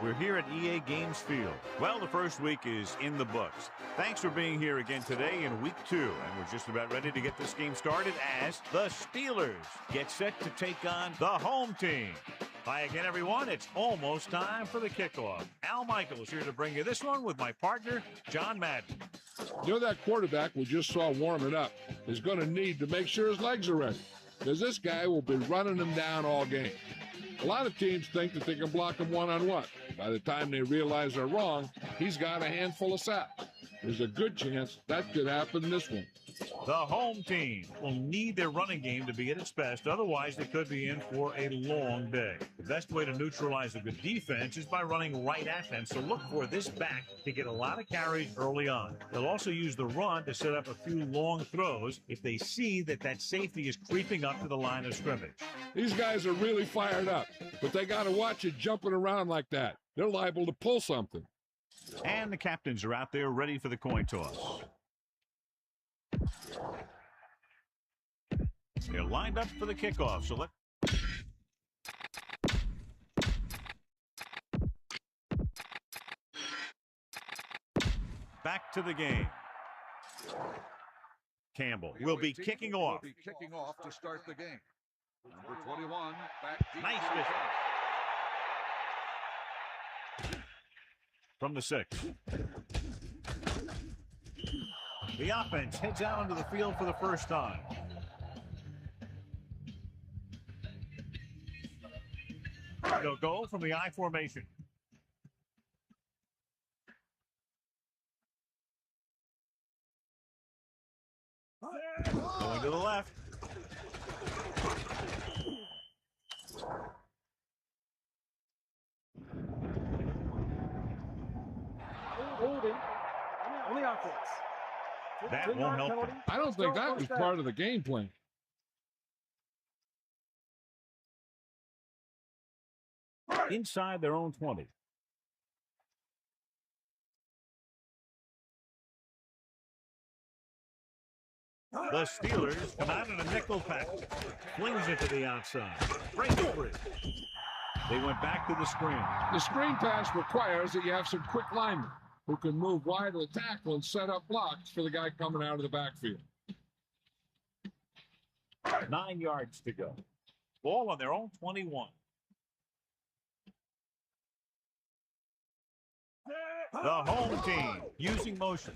We're here at EA Games Field. Well, the first week is in the books. Thanks for being here again today in week 2. And we're just about ready to get this game started as the Steelers get set to take on the home team. Hi again, everyone. It's almost time for the kickoff. Al Michaels here to bring you this one with my partner, John Madden. You know, that quarterback we just saw warming up is going to need to make sure his legs are ready, because this guy will be running them down all game. A lot of teams think that they can block him one-on-one. By the time they realize they're wrong, he's got a handful of sacks. There's a good chance that could happen in this one. The home team will need their running game to be at its best. Otherwise, they could be in for a long day. The best way to neutralize a good defense is by running right at them. So look for this back to get a lot of carries early on. They'll also use the run to set up a few long throws if they see that safety is creeping up to the line of scrimmage. These guys are really fired up, but they got to watch it jumping around like that. They're liable to pull something. And the captains are out there ready for the coin toss. They're lined up for the kickoff, so let... Back to the game. Campbell will be kicking off. Will be kicking off to start the game. Number 21, back deep. Nice vision. From the 6. The offense heads out onto the field for the first time. They'll go from the I formation. Going to the left. Holding on the offense. That won't help them. I don't think that was part of the game plan. Inside their own 20. The Steelers come out in a nickel package. Flings it to the outside. Breaks free. They went back to the screen. The screen pass requires that you have some quick linemen who can move wide of the tackle and set up blocks for the guy coming out of the backfield. 9 yards to go. Ball on their own 21. The home team using motion.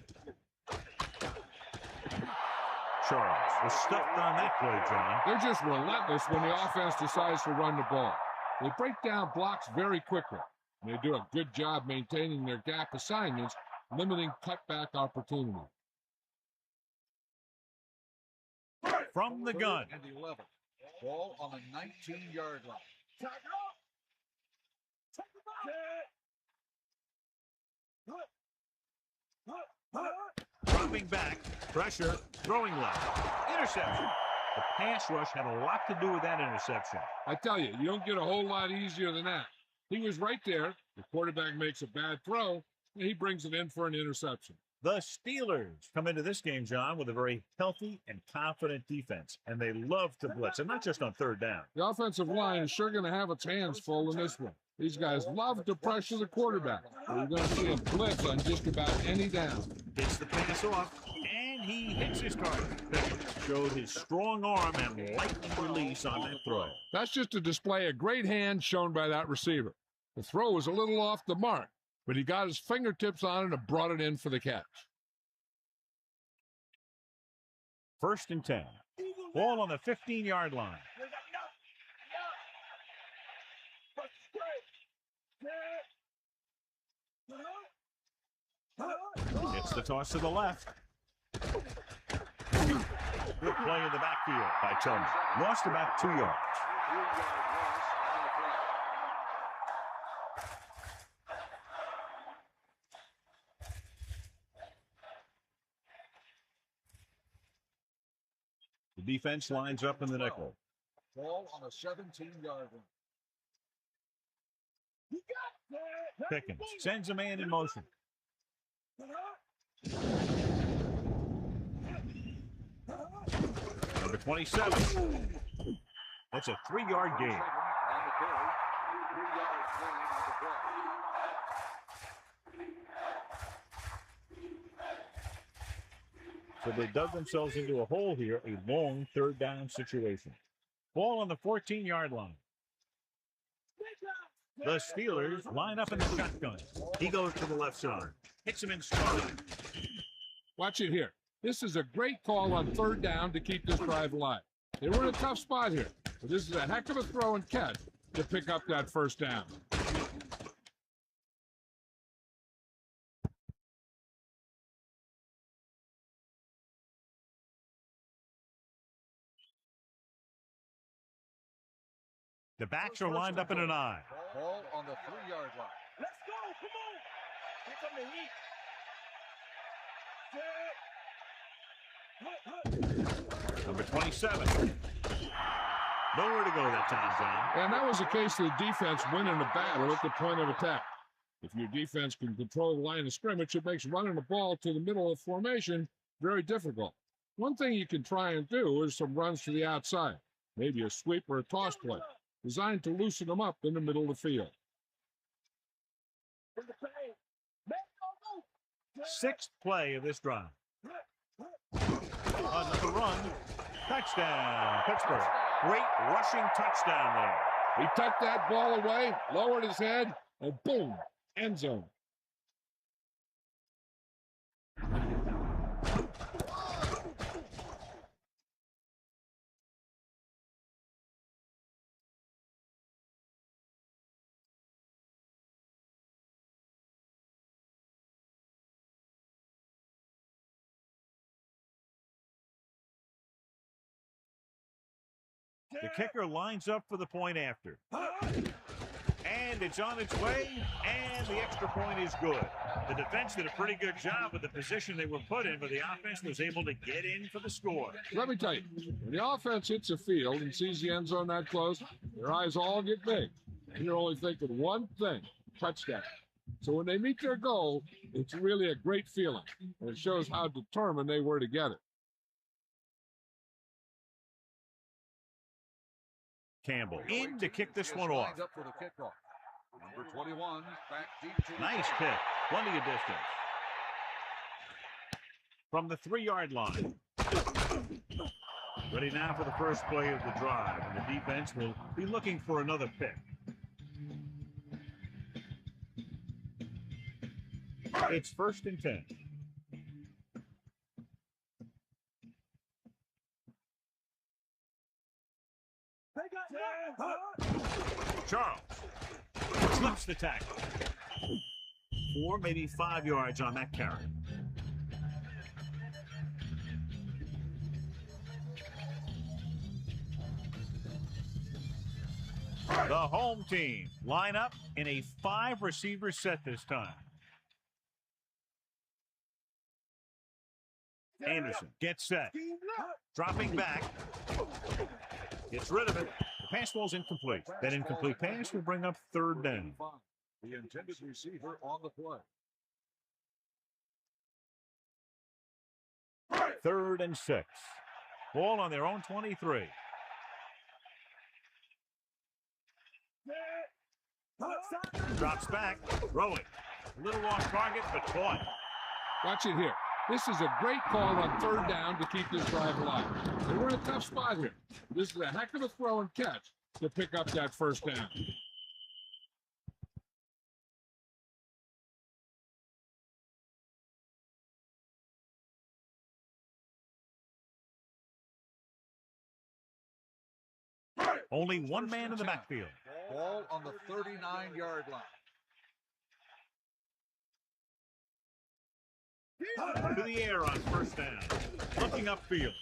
Charles was stuffed on that play, John. They're just relentless when the offense decides to run the ball. They break down blocks very quickly. And they do a good job maintaining their gap assignments, limiting cutback opportunity. From the gun. And 11. Ball on the 19-yard line. Dropping back, pressure, throwing left. Interception. The pass rush had a lot to do with that interception. I tell you, you don't get a whole lot easier than that. He was right there. The quarterback makes a bad throw, and he brings it in for an interception. The Steelers come into this game, John, with a very healthy and confident defense, and they love to blitz, and not just on third down. The offensive line is sure going to have its hands full in this one. These guys love to pressure the quarterback. We're going to see a blitz on just about any down. Gets the pass off, and he hits his target. Showed his strong arm and lightning release on that throw. That's just a display of great hands shown by that receiver. The throw was a little off the mark, but he got his fingertips on it and brought it in for the catch. 1st and 10. Ball on the 15-yard line. It's the toss to the left. Good play in the backfield by Tony. Lost about 2 yards. The defense lines up in the nickel. Ball on the 17-yard line. Pickens sends a man in motion. Number 27. That's a 3-yard gain. So they dug themselves into a hole here, a long third down situation. Ball on the 14-yard line. The Steelers line up in the shotgun. He goes to the left side. Hits him in stride. Watch it here. This is a great call on third down to keep this drive alive. They were in a tough spot here, but this is a heck of a throw and catch to pick up that first down. The backs are lined up in an I. Ball on the 3-yard line. Let's go. Come on. Here come the heat. Number 27. Nowhere to go that time, John. And that was a case of the defense winning the battle at the point of attack. If your defense can control the line of scrimmage, it makes running the ball to the middle of formation very difficult. One thing you can try and do is some runs to the outside, maybe a sweep or a toss play, designed to loosen them up in the middle of the field. Sixth play of this drive. Another run. Touchdown, Pittsburgh. Great rushing touchdown there. He tucked that ball away, lowered his head, and boom, end zone. The kicker lines up for the point after. And it's on its way, and the extra point is good. The defense did a pretty good job with the position they were put in, but the offense was able to get in for the score. Let me tell you, when the offense hits the field and sees the end zone that close, their eyes all get big. And you're only thinking one thing, touchdown. So when they meet their goal, it's really a great feeling. And it shows how determined they were to get it. Campbell in to kick this one off. Lined up for the kickoff. Number 21, back deep to Nice pick. Plenty of distance. From the 3-yard line. Ready now for the first play of the drive. And the defense will be looking for another pick. It's 1st and 10. Charles slips the tackle. 4, maybe 5 yards on that carry. The home team line up in a 5-receiver set this time. Anderson gets set. Dropping back. Gets rid of it. The pass ball's incomplete. That incomplete pass will bring up 3rd down. the intended receiver on the play. 3rd and 6. Ball on their own 23. Drops back. Throwing. A little off target, but caught. Watch it here. This is a great call on 3rd down to keep this drive alive. They were in a tough spot here. This is a heck of a throw and catch to pick up that 1st down. Only one man in the backfield. Ball on the 39-yard line. To the air on 1st down. Looking upfield.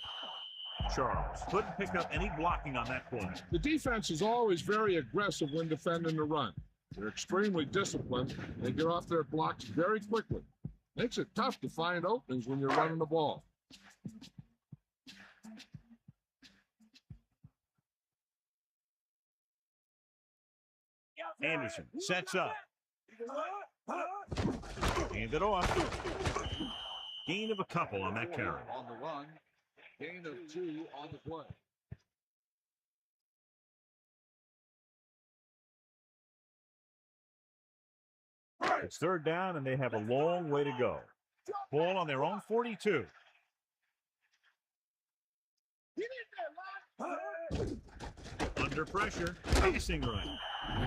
Charles couldn't pick up any blocking on that play. The defense is always very aggressive when defending the run. They're extremely disciplined. They get off their blocks very quickly. Makes it tough to find openings when you're running the ball. Anderson sets up. Hand it off. Gain of a couple on that carry. On the run, gain of 2 on the play. It's 3rd down, and they have a long way to go. Ball on their own 42. Under pressure, passing right.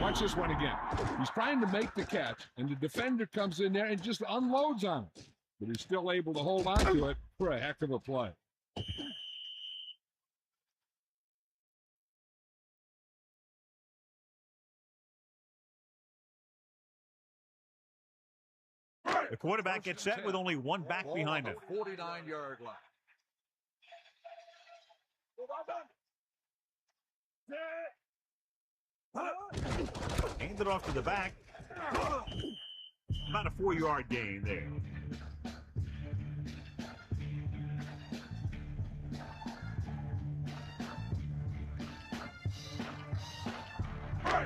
Watch this one again. He's trying to make the catch, and the defender comes in there and just unloads on him. But he's still able to hold on to it for a heck of a play. The quarterback gets set with only one back behind him. 49-yard line. Hand it off to the back. About a 4-yard gain there.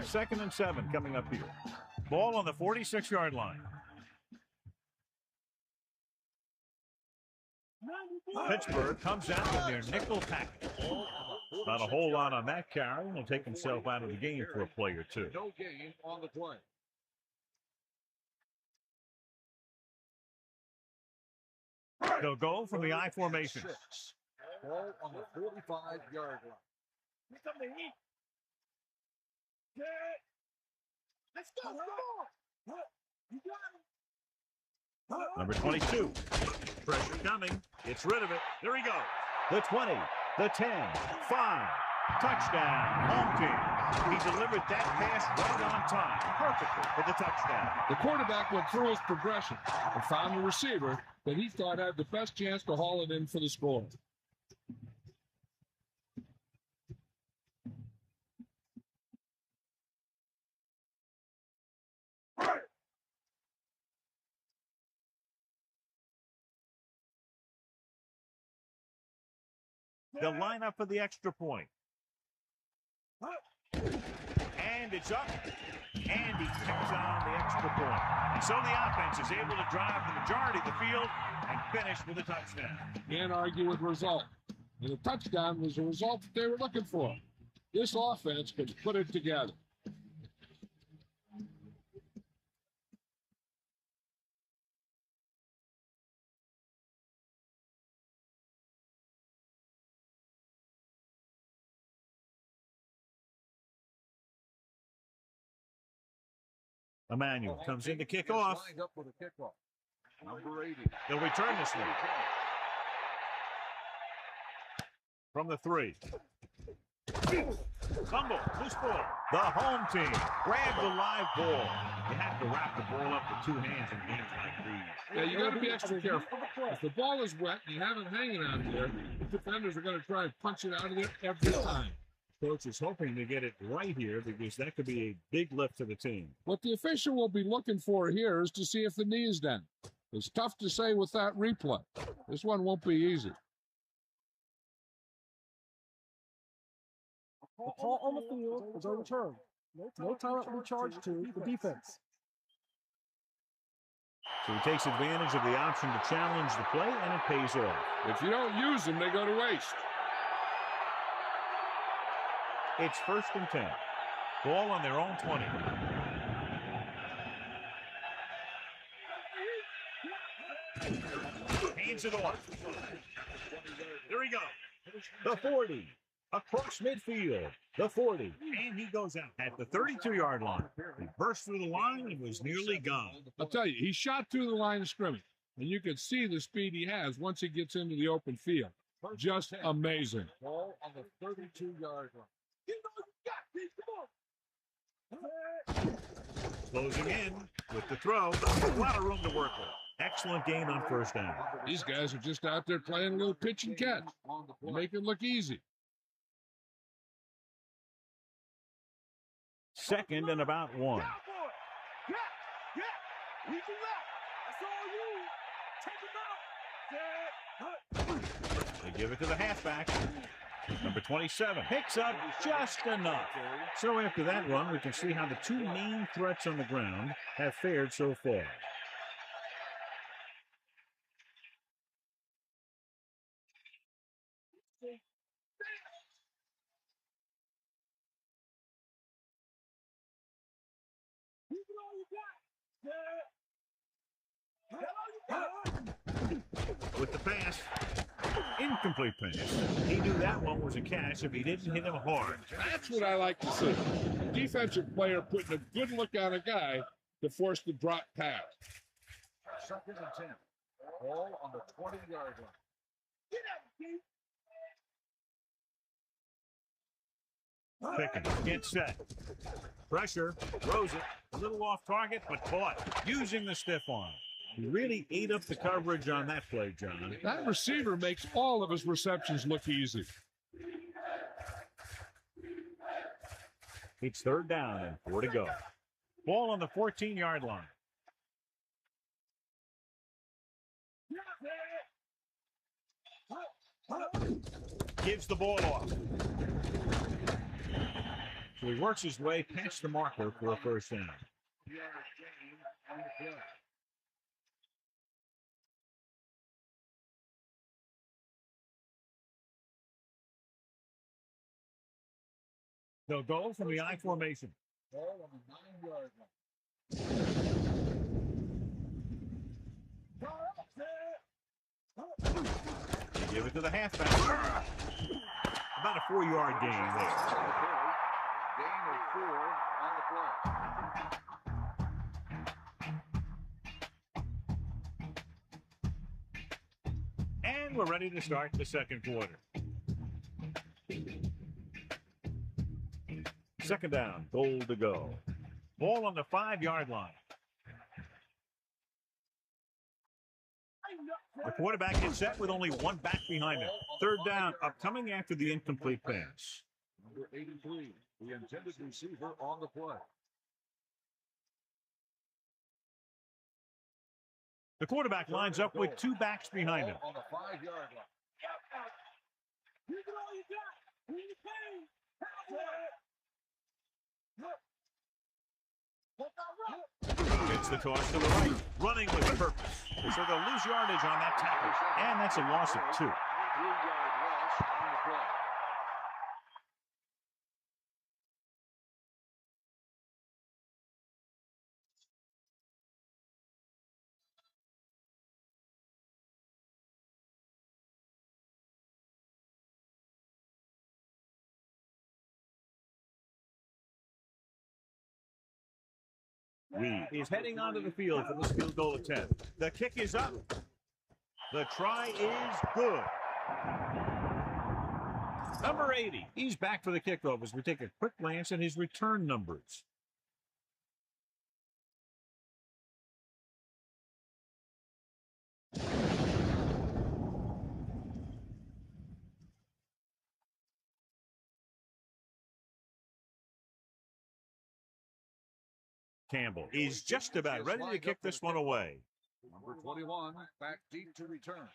Second and 7 coming up here. Ball on the 46-yard line. Pittsburgh comes out with their nickel package. Not a whole lot on that carry. He'll take himself out of the game for a play or two. No gain on the play. They'll go from the I formation. Ball on the 45-yard line. Let's go. Number 22. Pressure coming. Gets rid of it. There he goes. The 20, the 10, 5. Touchdown, home team. He delivered that pass right on time, perfectly for the touchdown. The quarterback went through his progression and found the receiver that he thought had the best chance to haul it in for the score. They'll line up for the extra point. And it's up. And he picks on the extra point. And so the offense is able to drive the majority of the field and finish with a touchdown. Can't argue with the result. And the touchdown was the result that they were looking for. This offense could put it together. Emmanuel comes in to kick off. Lined up for the kickoff. Number 80. They'll return this one. From the 3. Fumble, loose ball. The home team grab the live ball. You have to wrap the ball up with 2 hands in games like these. Yeah, you got to be extra careful. If the ball is wet and you have it hanging out there, the defenders are going to try and punch it out of there every time. Coach is hoping to get it right here because that could be a big lift to the team. What the official will be looking for here is to see if the knee is down. It's tough to say with that replay. This one won't be easy. The call on the field is overturned. No time to be charged to the defense. So he takes advantage of the option to challenge the play, and it pays off. If you don't use them, they go to waste. It's 1st and 10. Ball on their own 20. Hands it off. There he goes. The 40. Across midfield. The 40. And he goes out at the 32-yard line. He burst through the line and was nearly gone. I'll tell you, he shot through the line of scrimmage, and you can see the speed he has once he gets into the open field. Just amazing. Ball on the 32-yard line. Closing in with the throw. A lot of room to work with. Excellent gain on 1st down. These guys are just out there playing a little pitch and catch. Make it look easy. 2nd and about 1. They give it to the halfback. Number 27 picks up just enough. So after that run, we can see how the 2 main threats on the ground have fared so far. With the pass, Incomplete pass. He knew that one was a catch if he didn't hit him hard. That's what I like to see. A defensive player putting a good look on a guy to force the drop pass. 2nd and 10. Ball on the 20-yard line. Pickens gets set. Pressure, throws it. A little off target, but caught. Using the stiff arm. He really ate up the coverage on that play, John. That receiver makes all of his receptions look easy. It's 3rd down and 4 to go. Ball on the 14-yard line. Gives the ball off. So he works his way past the marker for a 1st down. They'll go from the I formation. Ball on the 9-yard line. Give it to the halfback. About a 4-yard gain there. Gain of 4 on the play. And we're ready to start the 2nd quarter. 2nd down, goal to go. Ball on the 5-yard line. The quarterback gets set with only one back behind him. 3rd down, upcoming after the incomplete pass. Number 83, the intended receiver on the play. The quarterback lines up with 2 backs behind him. On the 5-yard line. It's the toss to the right, running with purpose. So they'll lose yardage on that tackle, and that's a loss of 2. 3-yard loss on the play. Reed is heading onto the field for this field goal attempt. The kick is up. The try is good. Number 80. He's back for the kickoff as we take a quick glance at his return numbers. Campbell is just about ready to kick this one away. Number 21, back deep to return.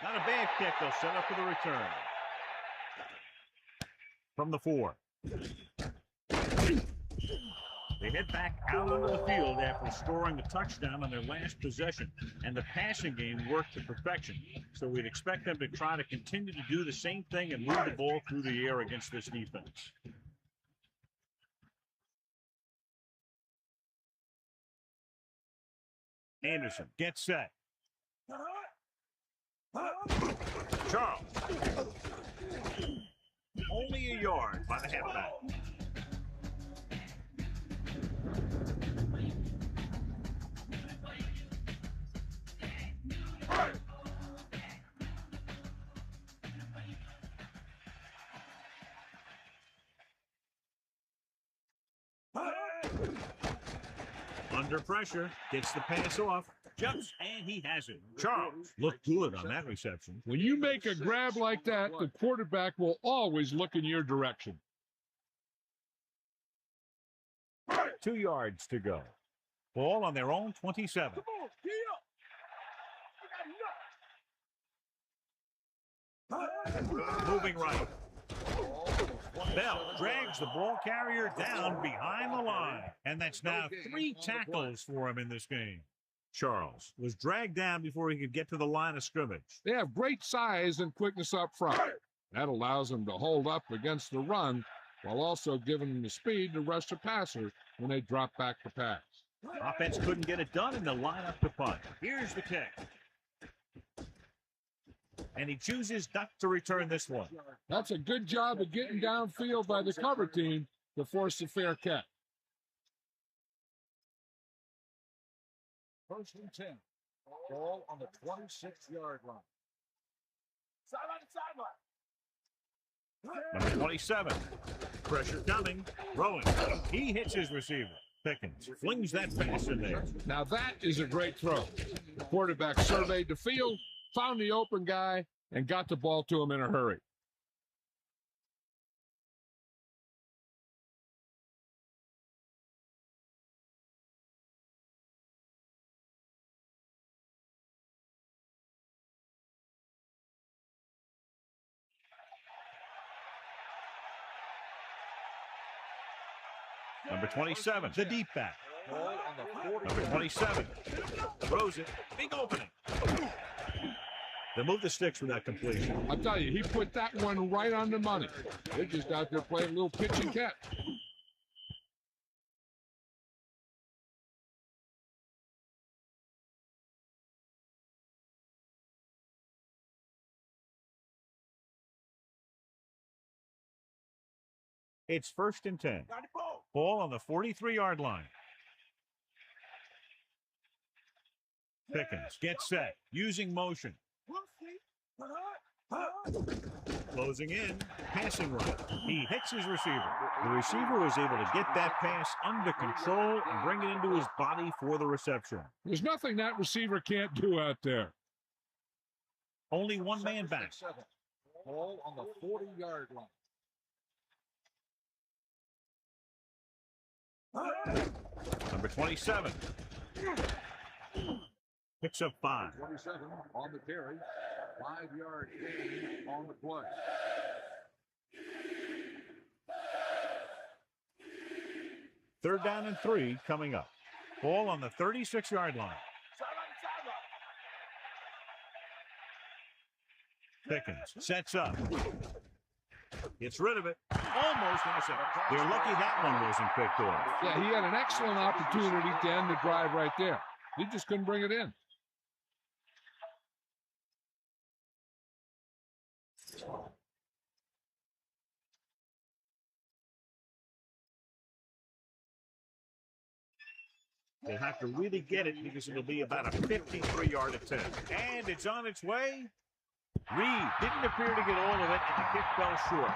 Not a bad kick. They'll set up for the return. From the 4. They head back out onto the field after scoring the touchdown on their last possession. And the passing game worked to perfection. So we'd expect them to try to continue to do the same thing and move the ball through the air against this defense. Anderson gets set. Charles. Only a yard by the halfback. Under pressure, gets the pass off, jumps, and he has it. Charles looked good on that reception. When you make a grab like that, the quarterback will always look in your direction. 2 yards to go. Ball on their own 27. Moving right. Bell drags the ball carrier down behind the line. And that's now 3 tackles for him in this game. Charles was dragged down before he could get to the line of scrimmage. They have great size and quickness up front. That allows them to hold up against the run while also giving them the speed to rush the passer when they drop back to pass. Offense couldn't get it done in the lineup to punt. Here's the kick. And he chooses not to return this one. That's a good job of getting downfield by the cover team to force a fair catch. 1st and 10. Ball on the 26-yard line. Number 27. Pressure coming. Throwing. He hits his receiver. Pickens flings that pass in there. Now that is a great throw. The quarterback surveyed the field, found the open guy, and got the ball to him in a hurry. Number 27, the deep back. Ball on the 40. Number 27, throws it. Big opening. They move the sticks with that completion. I'll tell you, he put that one right on the money. They're just out there playing a little pitch and catch. It's 1st and 10. Ball on the 43-yard line. Pickens gets set, using motion. Closing in, passing right. He hits his receiver. The receiver was able to get that pass under control and bring it into his body for the reception. There's nothing that receiver can't do out there. Only one man back. Ball on the 40-yard line. Number 27. Picks up 5. 27 on the carry. 5-yard gain on the play. Third down and 3 coming up. Ball on the 36-yard line. Pickens sets up. Gets rid of it. Almost intercepted. They're lucky that one wasn't picked off. Yeah, he had an excellent opportunity to end the drive right there. He just couldn't bring it in. They'll have to really get it because it'll be about a 53-yard attempt. And it's on its way. Reed didn't appear to get all of it, and the kick fell short.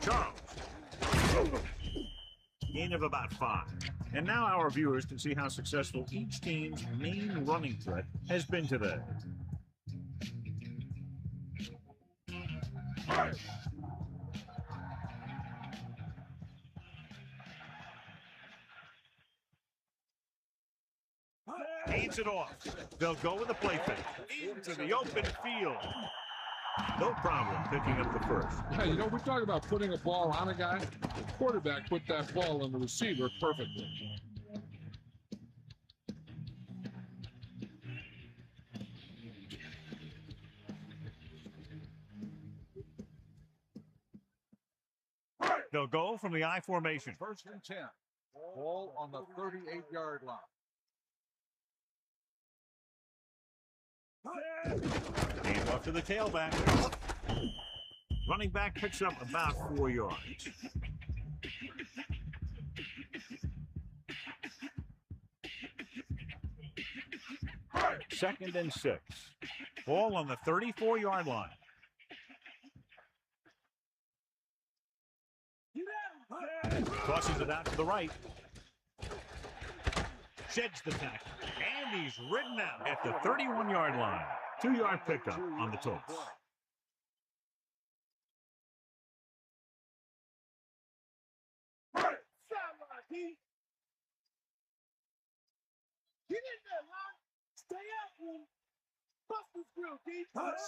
Charles. Gain of about 5. And now our viewers can see how successful each team's main running threat has been today. Hands it off. They'll go with a play fake into the open field. No problem picking up the first. Yeah, you know, we talk about putting a ball on a guy. The quarterback put that ball on the receiver perfectly. They'll go from the I formation. 1st and 10. Ball on the 38-yard line. Hand off to the tailback. Running back picks up about 4 yards. Second and 6. Ball on the 34-yard line. Tosses it out to the right. Sheds the tackle. And he's ridden out at the 31-yard line. 2-yard pickup on the toss.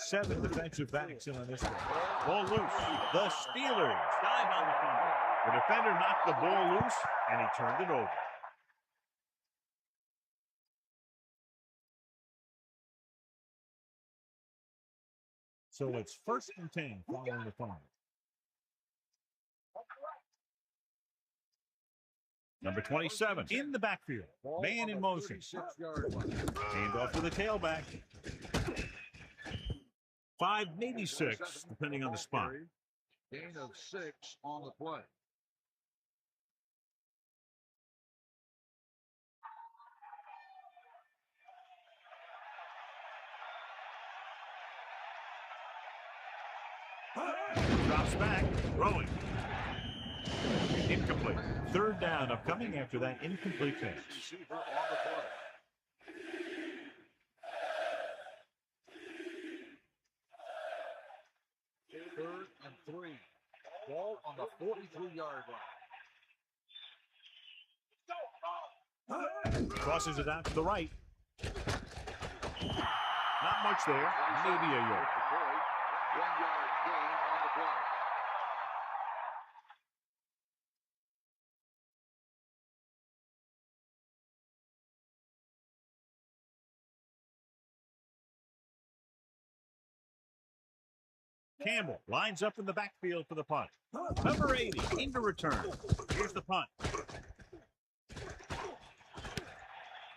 Seven defensive backs in on this one. Ball loose. The Steelers dive on the fumble. The defender knocked the ball loose, and he turned it over. So it's 1st and 10 following the punt. Number 27 in the backfield. Man in motion. Hand off to the tailback. 5, maybe 6, depending on the spot. Gain of 6 on the play. Drops back, throwing. Incomplete. 3rd down upcoming after that incomplete pass. Receiver on the play. Third and 3. Ball on the 43-yard line. Crosses it out to the right. Not much there. Maybe a yard. 1-yard gain on the play. Campbell lines up in the backfield for the punt. Number 80 into return. Here's the punt.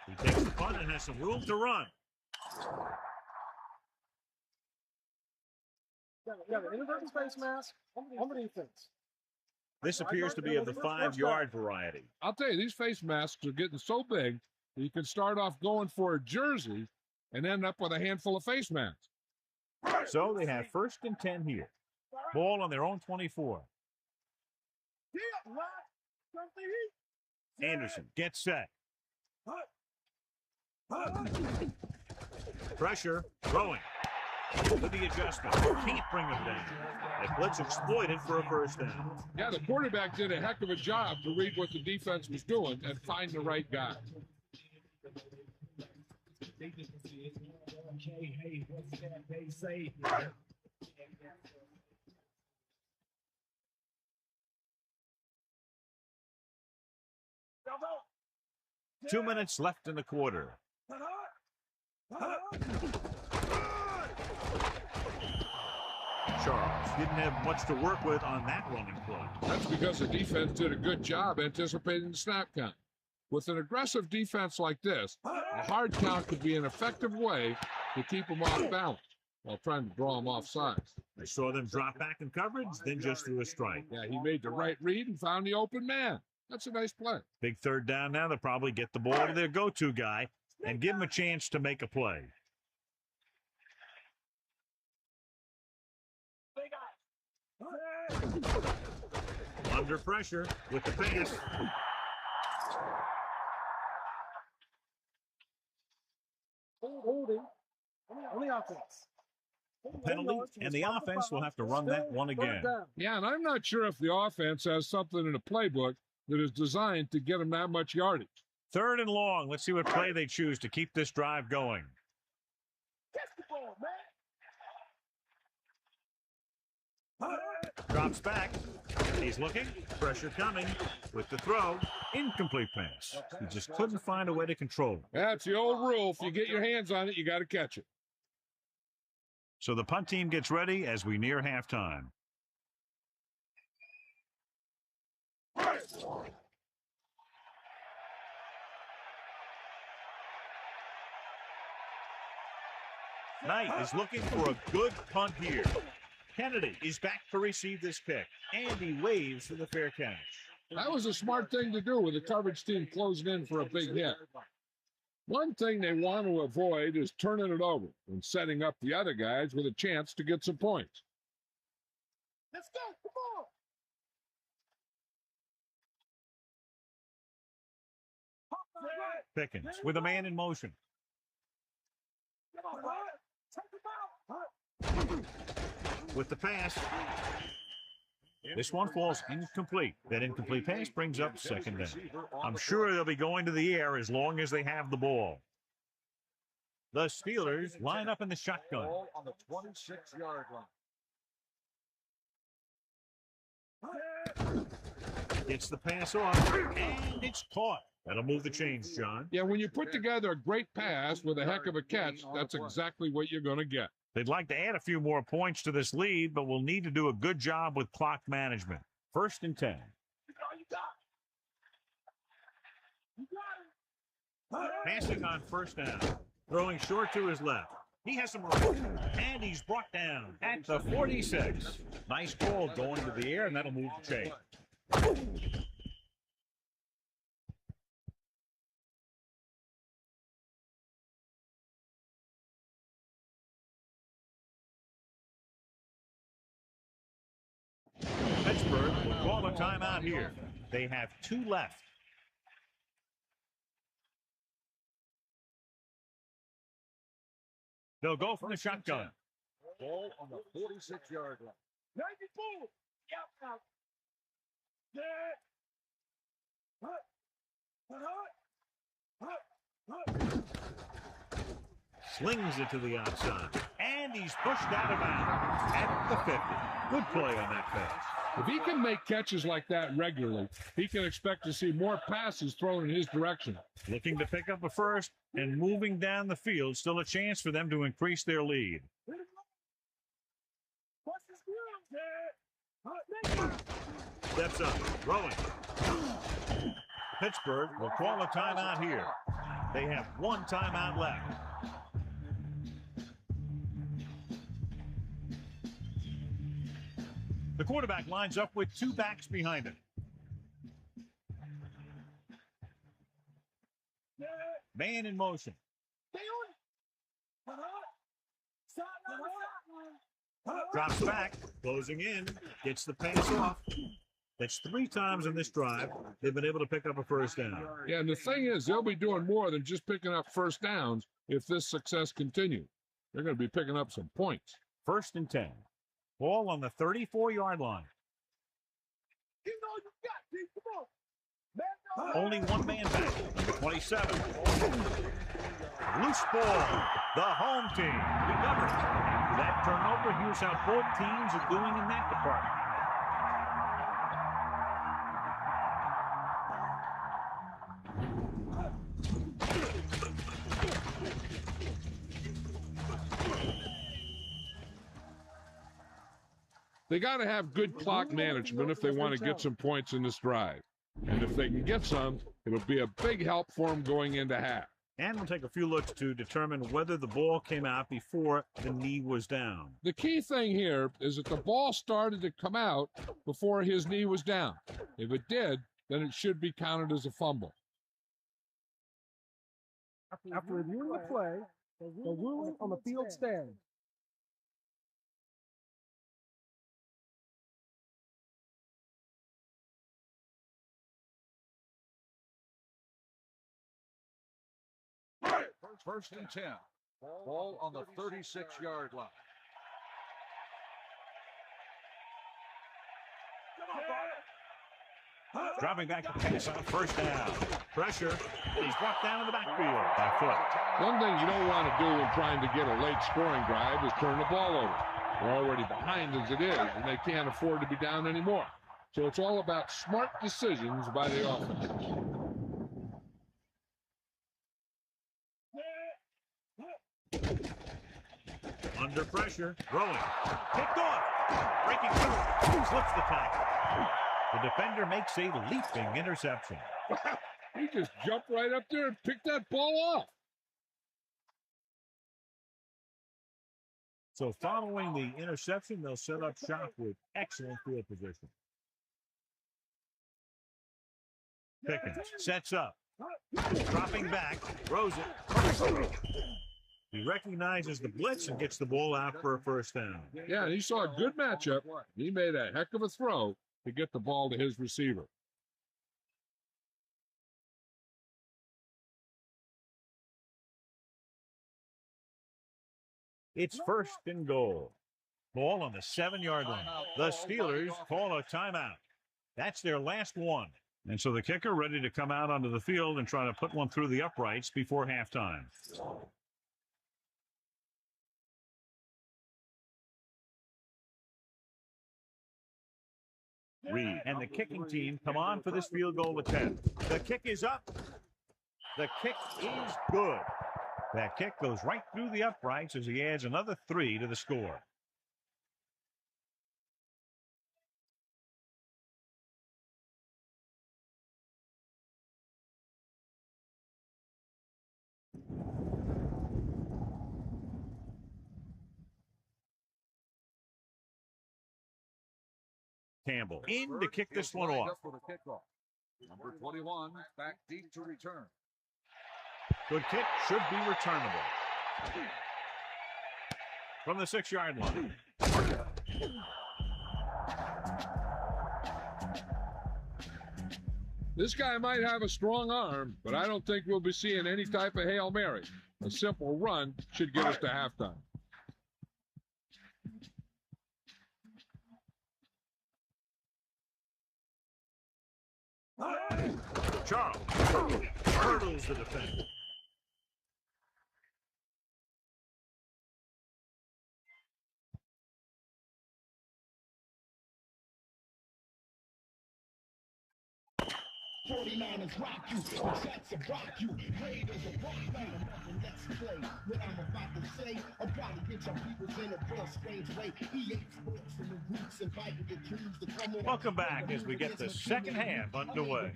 He takes the punt and has some room to run. Yeah, the inadvertent face mask on the defense. This appears to be of the 5-yard variety. I'll tell you, these face masks are getting so big that you can start off going for a jersey and end up with a handful of face masks. So they have 1st and 10 here. Ball on their own 24. Anderson gets set. Pressure, throwing. With the adjustment, can't bring him down. And blitz exploited for a 1st down. Yeah, the quarterback did a heck of a job to read what the defense was doing and find the right guy. Hey, what's that they say? 2 minutes left in the quarter. Charles didn't have much to work with on that running play. That's because the defense did a good job anticipating the snap count. With an aggressive defense like this, a hard count could be an effective way to keep them off balance while trying to draw them off sides. They saw them drop back in coverage, then just threw a strike. Yeah, he made the right read and found the open man. That's a nice play. Big 3rd down now. They'll probably get the ball to their go-to guy and give him a chance to make a play. Under pressure with the pass. Holding on the offense. Penalty, and the offense will have to run that one again. Yeah, and I'm not sure if the offense has something in the playbook that is designed to get them that much yardage. 3rd and long. Let's see what play they choose to keep this drive going. Drops back. He's looking. Pressure coming with the throw. Incomplete pass. He just couldn't find a way to control it. That's the old rule. If you get your hands on it, you got to catch it. So the punt team gets ready as we near halftime. Knight is looking for a good punt here. Kennedy is back to receive this kick, and he waves for the fair catch. That was a smart thing to do with the coverage team closing in for a big hit. One thing they want to avoid is turning it over and setting up the other guys with a chance to get some points. Let's go. Come on. Pickens with a man in motion. With the pass. This one falls incomplete. That incomplete pass brings up 2nd down. I'm sure they'll be going to the air as long as they have the ball. The Steelers line up in the shotgun. Ball on the 26-yard line. Gets the pass off, and it's caught. That'll move the chains, John. Yeah, when you put together a great pass with a heck of a catch, that's exactly what you're going to get. They'd like to add a few more points to this lead, but will need to do a good job with clock management. 1st and 10. Passing on 1st down. Throwing short to his left. He has some room, and he's brought down at the 46. Nice ball going to the air, and that'll move the chain. Pittsburgh will call a timeout here. They have 2 left. They'll go from the shotgun. Ball on the 46-yard line. 94. Slings it to the outside. And he's pushed out of bounds at the 50. Good play on that pass. If he can make catches like that regularly, he can expect to see more passes thrown in his direction. Looking to pick up a first and moving down the field. Still a chance for them to increase their lead. Steps up, throwing. Pittsburgh will call a timeout here. They have 1 timeout left. The quarterback lines up with 2 backs behind him. Man in motion. Drops back, closing in, gets the pass off. That's 3 times in this drive they've been able to pick up a first down. Yeah, and the thing is, they'll be doing more than just picking up first downs if this success continues. They're going to be picking up some points. 1st and 10. Ball on the 34-yard line. Only 1 man back. Number 27. Loose ball. The home team recovers. That turnover, here's how both teams are doing in that department. They got to have good clock management if they want to get some points in this drive. And if they can get some, it'll be a big help for them going into half. And we'll take a few looks to determine whether the ball came out before the knee was down. The key thing here is that the ball started to come out before his knee was down. If it did, then it should be counted as a fumble. After reviewing the play, the ruling on the field stands. First and 10. Ball on the 36-yard line. Dropping back to pass on 1st down. Pressure, and he's brought down in the backfield by foot. One thing you don't want to do when trying to get a late scoring drive is turn the ball over. They're already behind as it is, and they can't afford to be down anymore. So it's all about smart decisions by the offense. Under pressure, throwing. Picked off. Breaking through. Slips the tackle. The defender makes a leaping interception. He just jumped right up there and picked that ball off. So following the interception, they'll set up shop with excellent field position. Pickens sets up. Dropping back, throws it. He recognizes the blitz and gets the ball out for a first down. Yeah, and he saw a good matchup. He made a heck of a throw to get the ball to his receiver. It's 1st and goal. Ball on the 7-yard line. The Steelers call a timeout. That's their last one. And so the kicker ready to come out onto the field and try to put one through the uprights before halftime. Reed and the kicking team come on for this field goal attempt. The kick is up. The kick is good. That kick goes right through the uprights as he adds another 3 to the score. Campbell in to kick this one off. For the kickoff. Number 21 back deep to return. Good kick, should be returnable. From the 6-yard line. This guy might have a strong arm, but I don't think we'll be seeing any type of Hail Mary. A simple run should get us to halftime. Charles hurdles the defender. '49ers rock you, the Jets will rock you, Raiders will rock you. Let's play. What I'm about to say, I'll probably get your peoples in a real strange way. EA Sports and the roots inviting the crews to come on. Welcome back as we get the second half underway.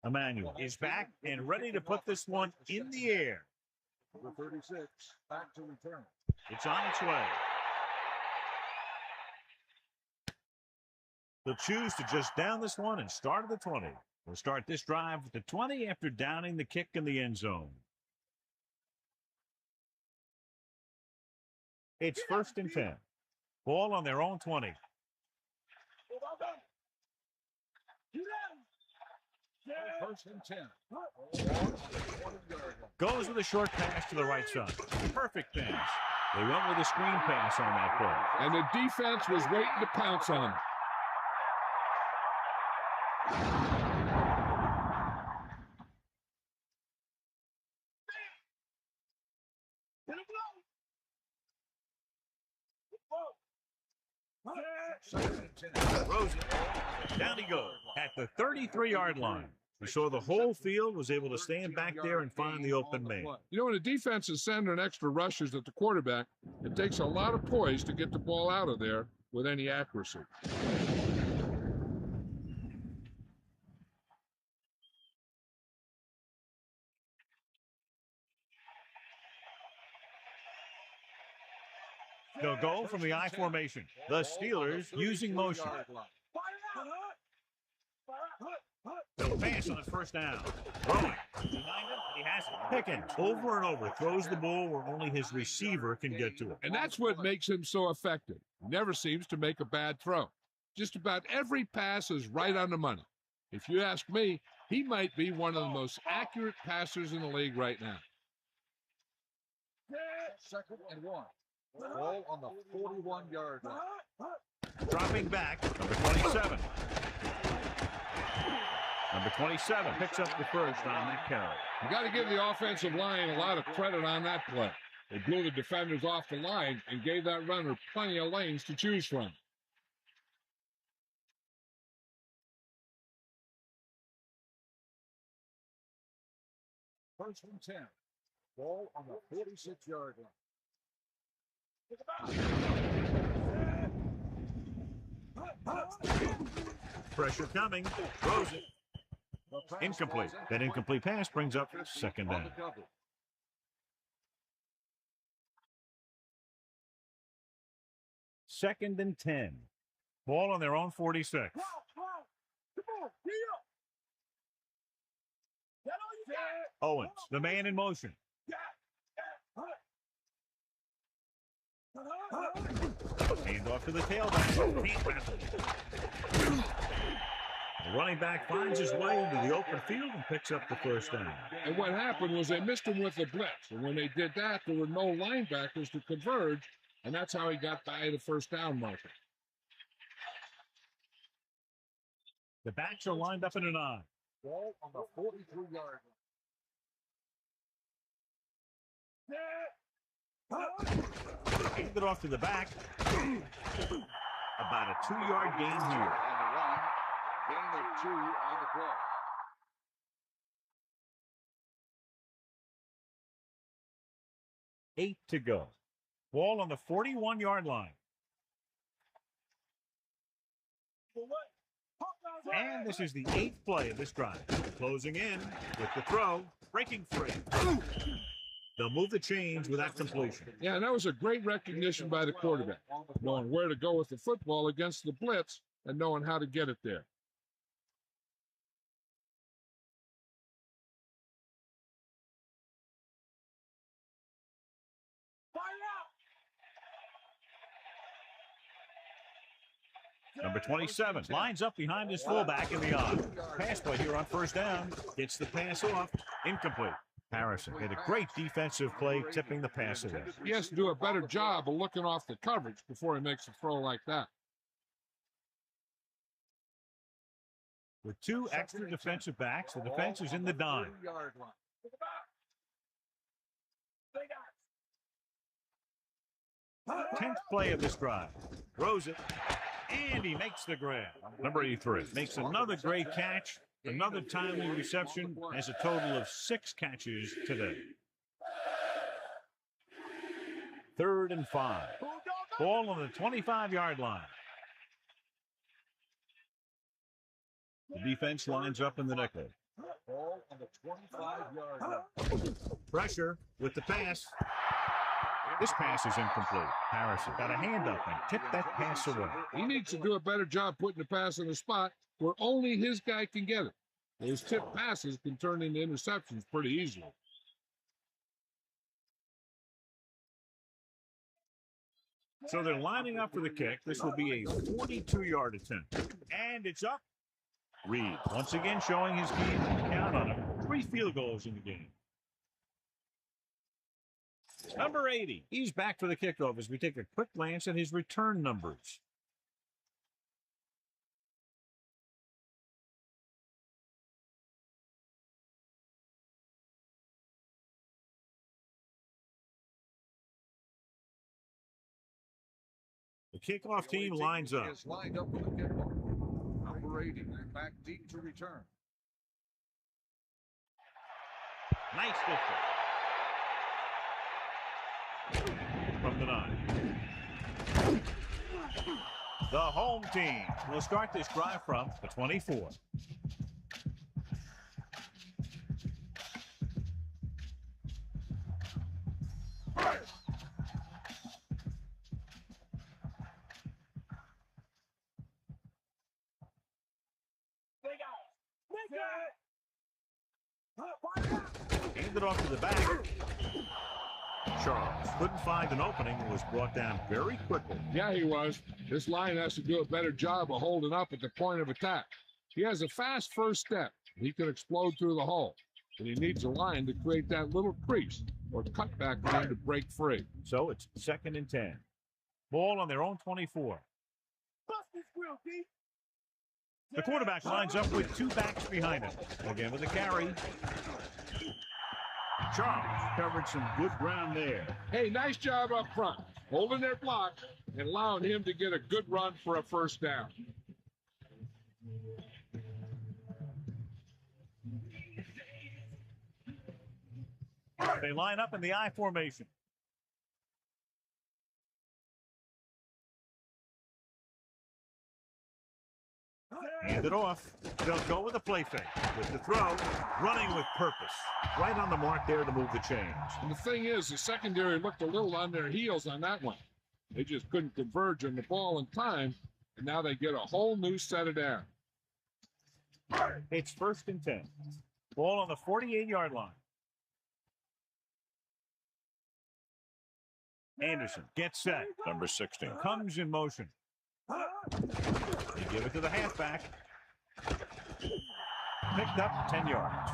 Emmanuel is back and ready to put this one in the air. Number 36 back to return. It's on its way. They'll choose to just down this one and start at the 20. We'll start this drive at the 20 after downing the kick in the end zone. It's 1st and 10. Ball on their own 20. First and 10. Goes with a short pass to the right side. Perfect pass. They went with a screen pass on that play. And the defense was waiting to pounce on him. Rosen, down he goes at the 33-yard line. We saw the whole field was able to stand back there and find the open man. You know, when the defense is sending extra rushers at the quarterback, it takes a lot of poise to get the ball out of there with any accuracy. They'll go from the I formation. The Steelers using motion. They'll pass on his first down. Throwing. He has it. Pickens over and over throws the ball where only his receiver can get to it. And that's what makes him so effective. He never seems to make a bad throw. Just about every pass is right on the money. If you ask me, he might be one of the most accurate passers in the league right now. 2nd and 1. Ball on the 41-yard line. Dropping back, number 27. Number 27 picks up the first on that carry. You got to give the offensive line a lot of credit on that play. They blew the defenders off the line and gave that runner plenty of lanes to choose from. First and 10. Ball on the 46-yard line. Pressure coming. Throws it. Incomplete. That incomplete pass brings up 2nd down. 2nd and 10. Ball on their own 46. Owens, the man in motion. Hand off to the tailback. The running back finds his way into the open field and picks up the first down. And what happened was they missed him with the blitz. And when they did that, there were no linebackers to converge, and that's how he got by the first down marker. The backs are lined up in an I. Ball on the 43-yard line. Hand it off to the back. About a 2-yard gain here. On the run, gain of 2 on the play. Eight to go. Ball on the 41-yard line. And this is the 8th play of this drive. Closing in with the throw, breaking free. They'll move the chains with that completion. Yeah, and that was a great recognition by the quarterback, knowing where to go with the football against the blitz and knowing how to get it there. Number 27 lines up behind his fullback in the on. Pass play here on first down. Gets the pass off. Incomplete. Harrison made a great defensive play, tipping the pass away. He has to do a better job of looking off the coverage before he makes a throw like that. With 2 extra defensive backs, the defense is in the dime. 10th play of this drive. Throws it. And he makes the grab. Number 83 makes another great catch, another timely reception, has a total of 6 catches today. 3rd and 5. Ball on the 25-yard line. The defense lines up in the nickel. Ball on the 25-yard line. Pressure with the pass. This pass is incomplete. Harrison got a hand up and tipped that pass away. He needs to do a better job putting the pass in a spot where only his guy can get it. Those tipped passes can turn into interceptions pretty easily. So they're lining up for the kick. This will be a 42-yard attempt. And it's up. Reed once again showing his team count on him. 3 field goals in the game. Number 80, he's back for the kickoff as we take a quick glance at his return numbers. The kickoff team lines up. Is lined up for the kickoff. Number 80, back deep to return. Nice distance. From the 9. The home team will start this drive from the 24. Hand it off to the back. Charles couldn't find an opening and was brought down very quickly. Yeah, he was. This line has to do a better job of holding up at the point of attack. He has a fast first step. He can explode through the hole. But he needs a line to create that little crease or cutback line to break free. So it's 2nd and 10. Ball on their own 24. The quarterback lines up with 2 backs behind him. Again with a carry. Charles covered some good ground there. Hey, nice job up front, holding their block and allowing him to get a good run for a first down. They line up in the I formation. Hand it off. They'll go with a play fake. With the throw, running with purpose. Right on the mark there to move the chains. And the thing is, the secondary looked a little on their heels on that one. They just couldn't converge on the ball in time, and now they get a whole new set of down. It's 1st and 10. Ball on the 48-yard line. Anderson gets set. Number 16 comes in motion. They give it to the halfback. Picked up 10 yards.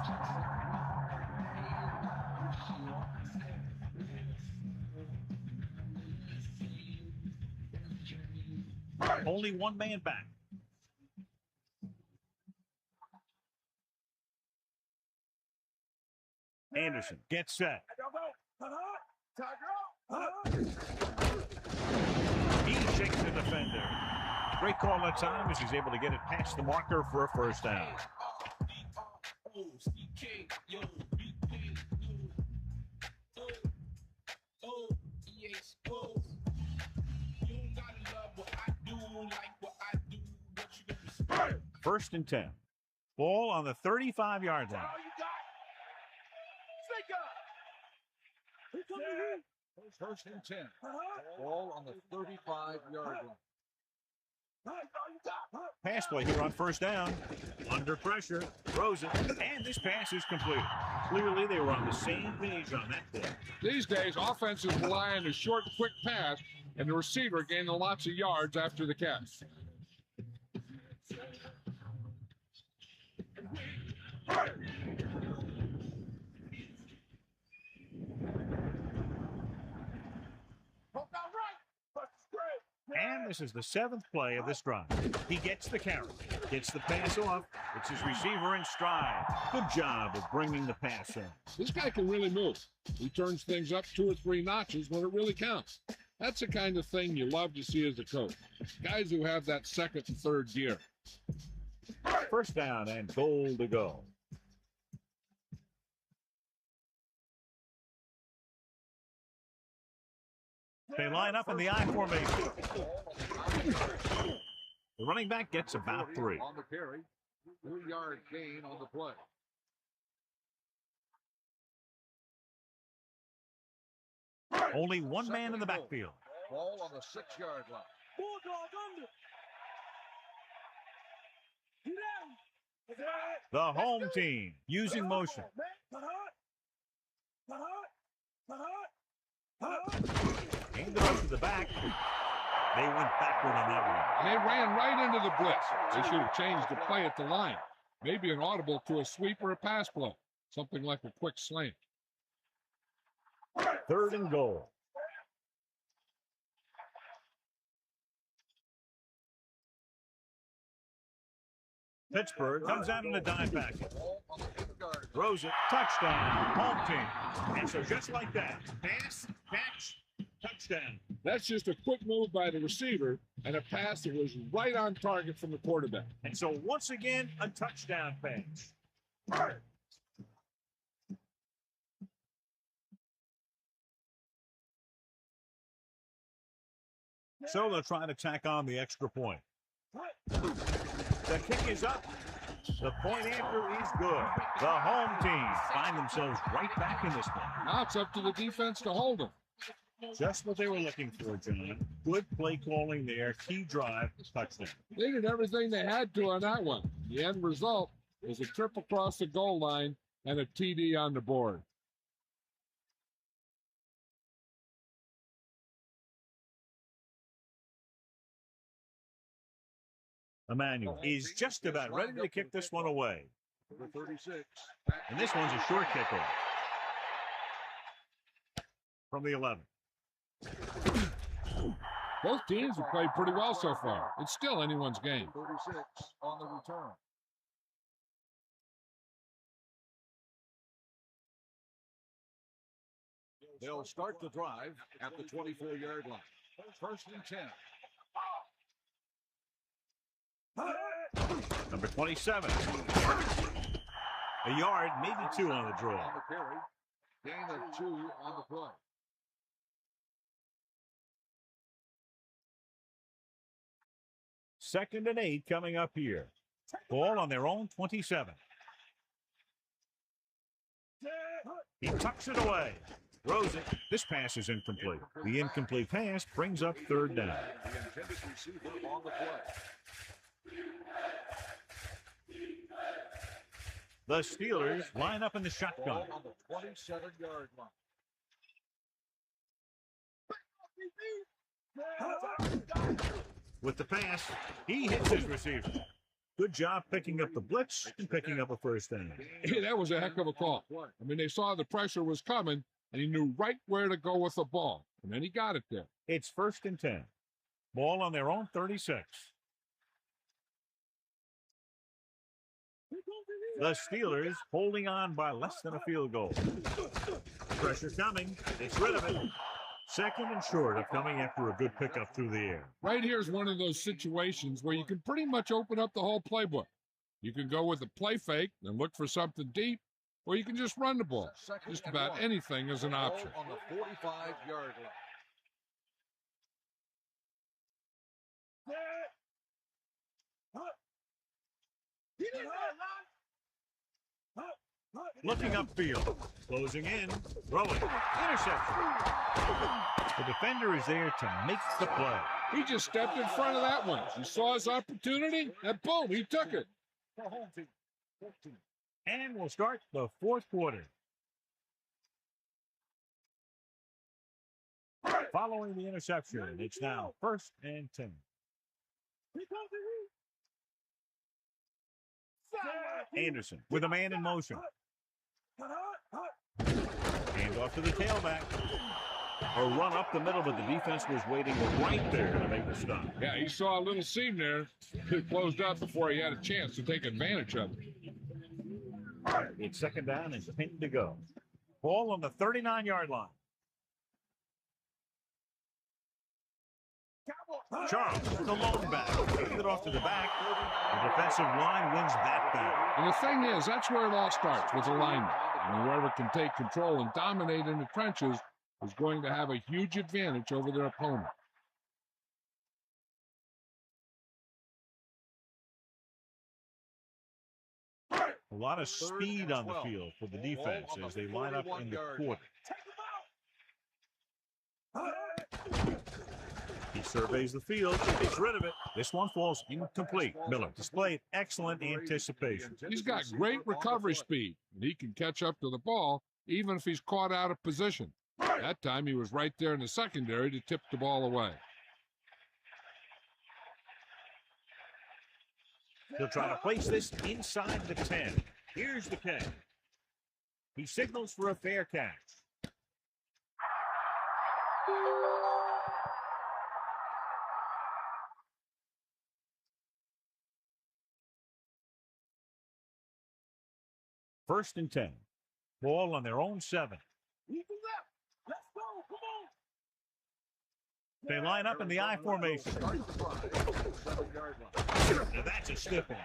Only 1 man back. Anderson gets set. He shakes the defender. Great call that time as he's able to get it past the marker for a first down. First and 10. Ball on the 35-yard line. First and 10. Ball on the 35-yard line. Pass play here on first down. Under pressure. Throws it. And this pass is completed. Clearly, they were on the same page on that play. These days, offenses rely on a short, quick pass, and the receiver gaining lots of yards after the catch. And this is the 7th play of this drive. He gets the carry, gets the pass off. It's his receiver in stride. Good job of bringing the pass in. This guy can really move. He turns things up 2 or 3 notches when it really counts. That's the kind of thing you love to see as a coach. Guys who have that second and third gear. First down and goal to go. They line up in the I formation. The running back gets about 3. On the carry. 3-yard gain on the play. Only one man in the backfield. Ball on the 6-yard line. The home team using motion. Aimed it up to the back. They went backward on that one. And they ran right into the blitz. They should have changed the play at the line. Maybe an audible to a sweep or a pass play. Something like a quick slant. 3rd and goal. Pittsburgh comes out in a dime package. Throws it. Touchdown. Home team. And so just like that, pass, catch, touchdown. That's just a quick move by the receiver and a pass that was right on target from the quarterback. And so once again, a touchdown pass. So they'll try to tack on the extra point. The kick is up. The point after is good. The home team find themselves right back in this one. Now it's up to the defense to hold them. Just what they were looking for, John. Good play calling there. Key drive, touchdown. They did everything they had to on that one. The end result is a trip across the goal line and a TD on the board. Emmanuel is just about ready to kick this one away. Number 36. And this one's a short kickoff from the 11. Both teams have played pretty well so far. It's still anyone's game. 36 on the return. They'll start the drive at the 24-yard line. First and 10. Number 27. A yard, maybe 2 on the draw. On the carry. Gain of 2 on the play. Second and 8 coming up here. Ball on their own 27. He tucks it away. Throws it. This pass is incomplete. The incomplete pass brings up 3rd down. The intended receiver on the play. The Steelers line up in the shotgun. Ball on the 27-yard line. With the pass, he hits his receiver. Good job picking up the blitz and picking up a first down. Hey, that was a heck of a call. I mean, they saw the pressure was coming, and he knew right where to go with the ball. And then he got it there. It's 1st and 10. Ball on their own 36. The Steelers holding on by less than a field goal. Pressure coming. Gets rid of it. Second and short of coming after a good pickup through the air. Right here is one of those situations where you can pretty much open up the whole playbook. You can go with a play fake and look for something deep, or you can just run the ball. Just about anything is an option. On the 45-yard line. Looking upfield, closing in, throwing, interception. The defender is there to make the play. He just stepped in front of that one. He saw his opportunity, and boom, he took it. And we'll start the fourth quarter. Following the interception, it's now 1st and 10. Anderson with a man in motion. Hand off to the tailback. A run up the middle, but the defense was waiting right there to make the stop. Yeah, he saw a little seam there. It closed up before he had a chance to take advantage of it. It's 2nd down and 10 to go. Ball on the 39-yard line. Charles, the lone back, taking it off to the back. The defensive line wins that back. And the thing is, that's where it all starts, with alignment. And whoever can take control and dominate in the trenches is going to have a huge advantage over their opponent. A lot of speed on the field for the defense as they line up in the quarter. He surveys the field, gets rid of it. This one falls incomplete. Miller displayed excellent anticipation. He's got great recovery speed, and he can catch up to the ball even if he's caught out of position. That time he was right there in the secondary to tip the ball away. He'll try to place this inside the 10. Here's the catch. He signals for a fair catch. First and 10. Ball on their own 7. They line up in the I formation. Now that's a stiff one.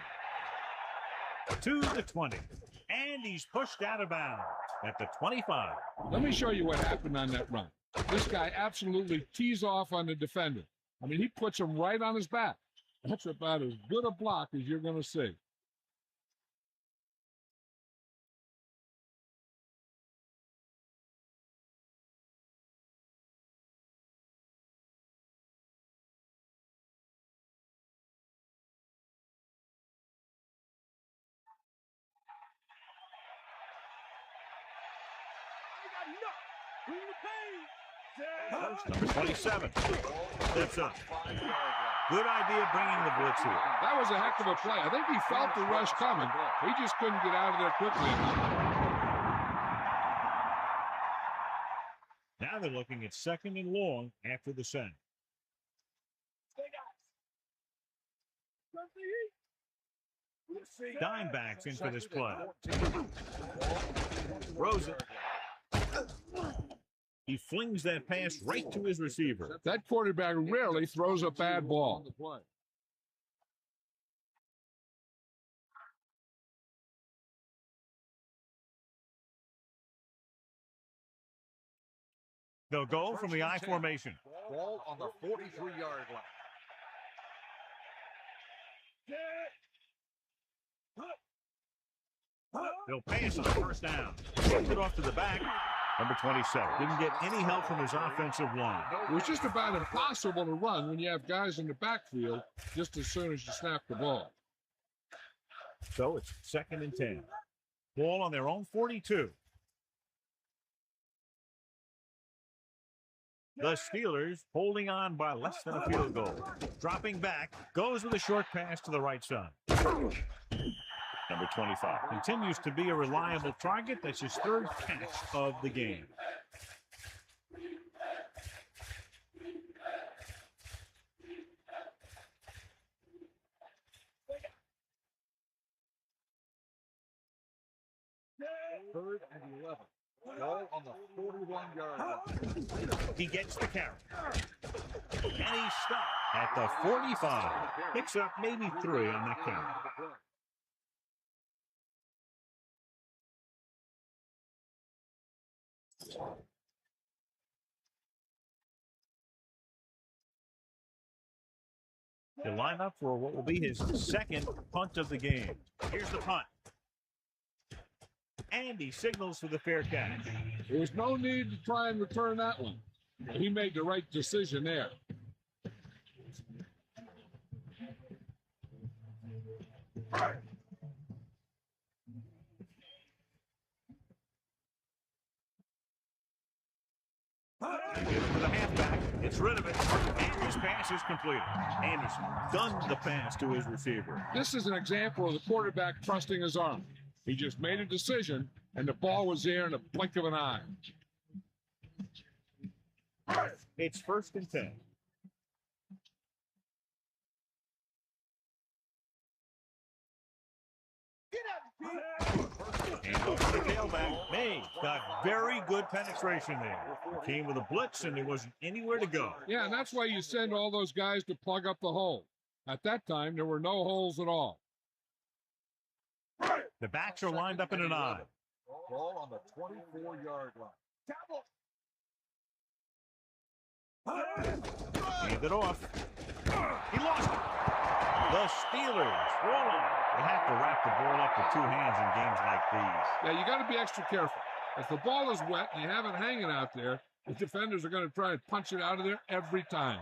To the 20. And he's pushed out of bounds at the 25. Let me show you what happened on that run. This guy absolutely tees off on the defender. I mean, he puts him right on his back. That's about as good a block as you're going to see. Number 27 steps up. Good idea bringing the blitz here. That was a heck of a play. I think he felt the rush coming. He just couldn't get out of there quickly enough. Now they're looking at 2nd and long after the sack. Dime backs in for this play. Throws it. He flings that pass right to his receiver. That quarterback rarely throws a bad ball. They'll go from the I formation. Ball on the 43-yard line. They'll pass on 1st down. Sends it off to the back. Number 27. Didn't get any help from his offensive line. It was just about impossible to run when you have guys in the backfield just as soon as you snap the ball. So it's 2nd and 10. Ball on their own 42. The Steelers holding on by less than a field goal. Dropping back, goes with a short pass to the right side. Number 25 continues to be a reliable target. That's his 3rd catch of the game. Third and 11. Ball on the 41-yard line. He gets the carry. And he's stopped at the 45. Picks up maybe 3 on that carry. He'll line up for what will be his second punt of the game. Here's the punt. And he signals for the fair catch. There was no need to try and return that one. He made the right decision there. Give it to the halfback. It's rid of it. And his pass is completed. Anderson done the pass to his receiver. This is an example of the quarterback trusting his arm. He just made a decision, and the ball was there in a blink of an eye. It's 1st and 10. And over the tailback. May got very good penetration there. Came with a blitz, and there wasn't anywhere to go. Yeah, and that's why you send all those guys to plug up the hole. At that time, there were no holes at all. The backs are lined up in an eye. Ball on the 24-yard line. Hand it off. He lost it. The Steelers roll on. They have to wrap the ball up with 2 hands in games like these. Yeah, you got to be extra careful. If the ball is wet and you have it hanging out there, the defenders are going to try and punch it out of there every time.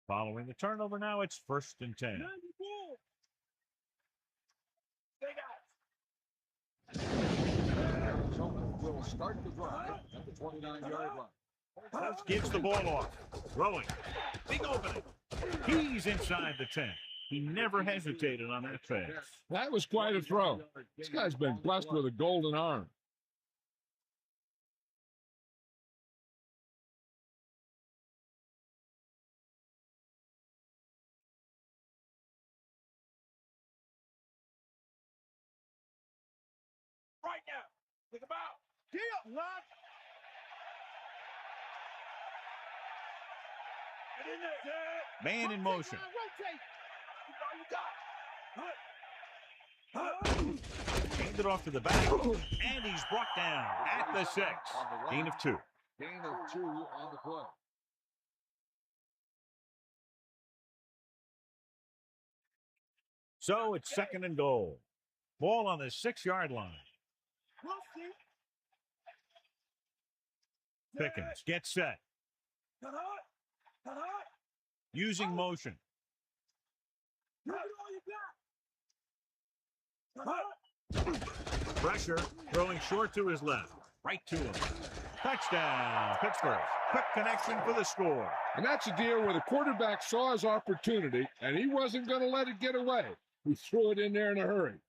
Following the turnover now, it's 1st and 10. Arizona will start the drive at the 29-yard line. Gives the ball off. Throwing. Big opening. He's inside the 10. He never hesitated on that pass. That was quite a throw. This guy's been blessed with a golden arm. Right now. Think about. Deal. Lock. Get in there. Man in motion. Hand it off to the back. And he's brought down at the 6. Gain of 2. Gain of 2 on the play. So it's 2nd and goal. Ball on the 6-yard line. Pickens gets set. Using motion. Pressure, throwing short to his left. Right to him. Touchdown, Pittsburgh. Quick connection for the score. And that's a deal where the quarterback saw his opportunity, and he wasn't going to let it get away. He threw it in there in a hurry.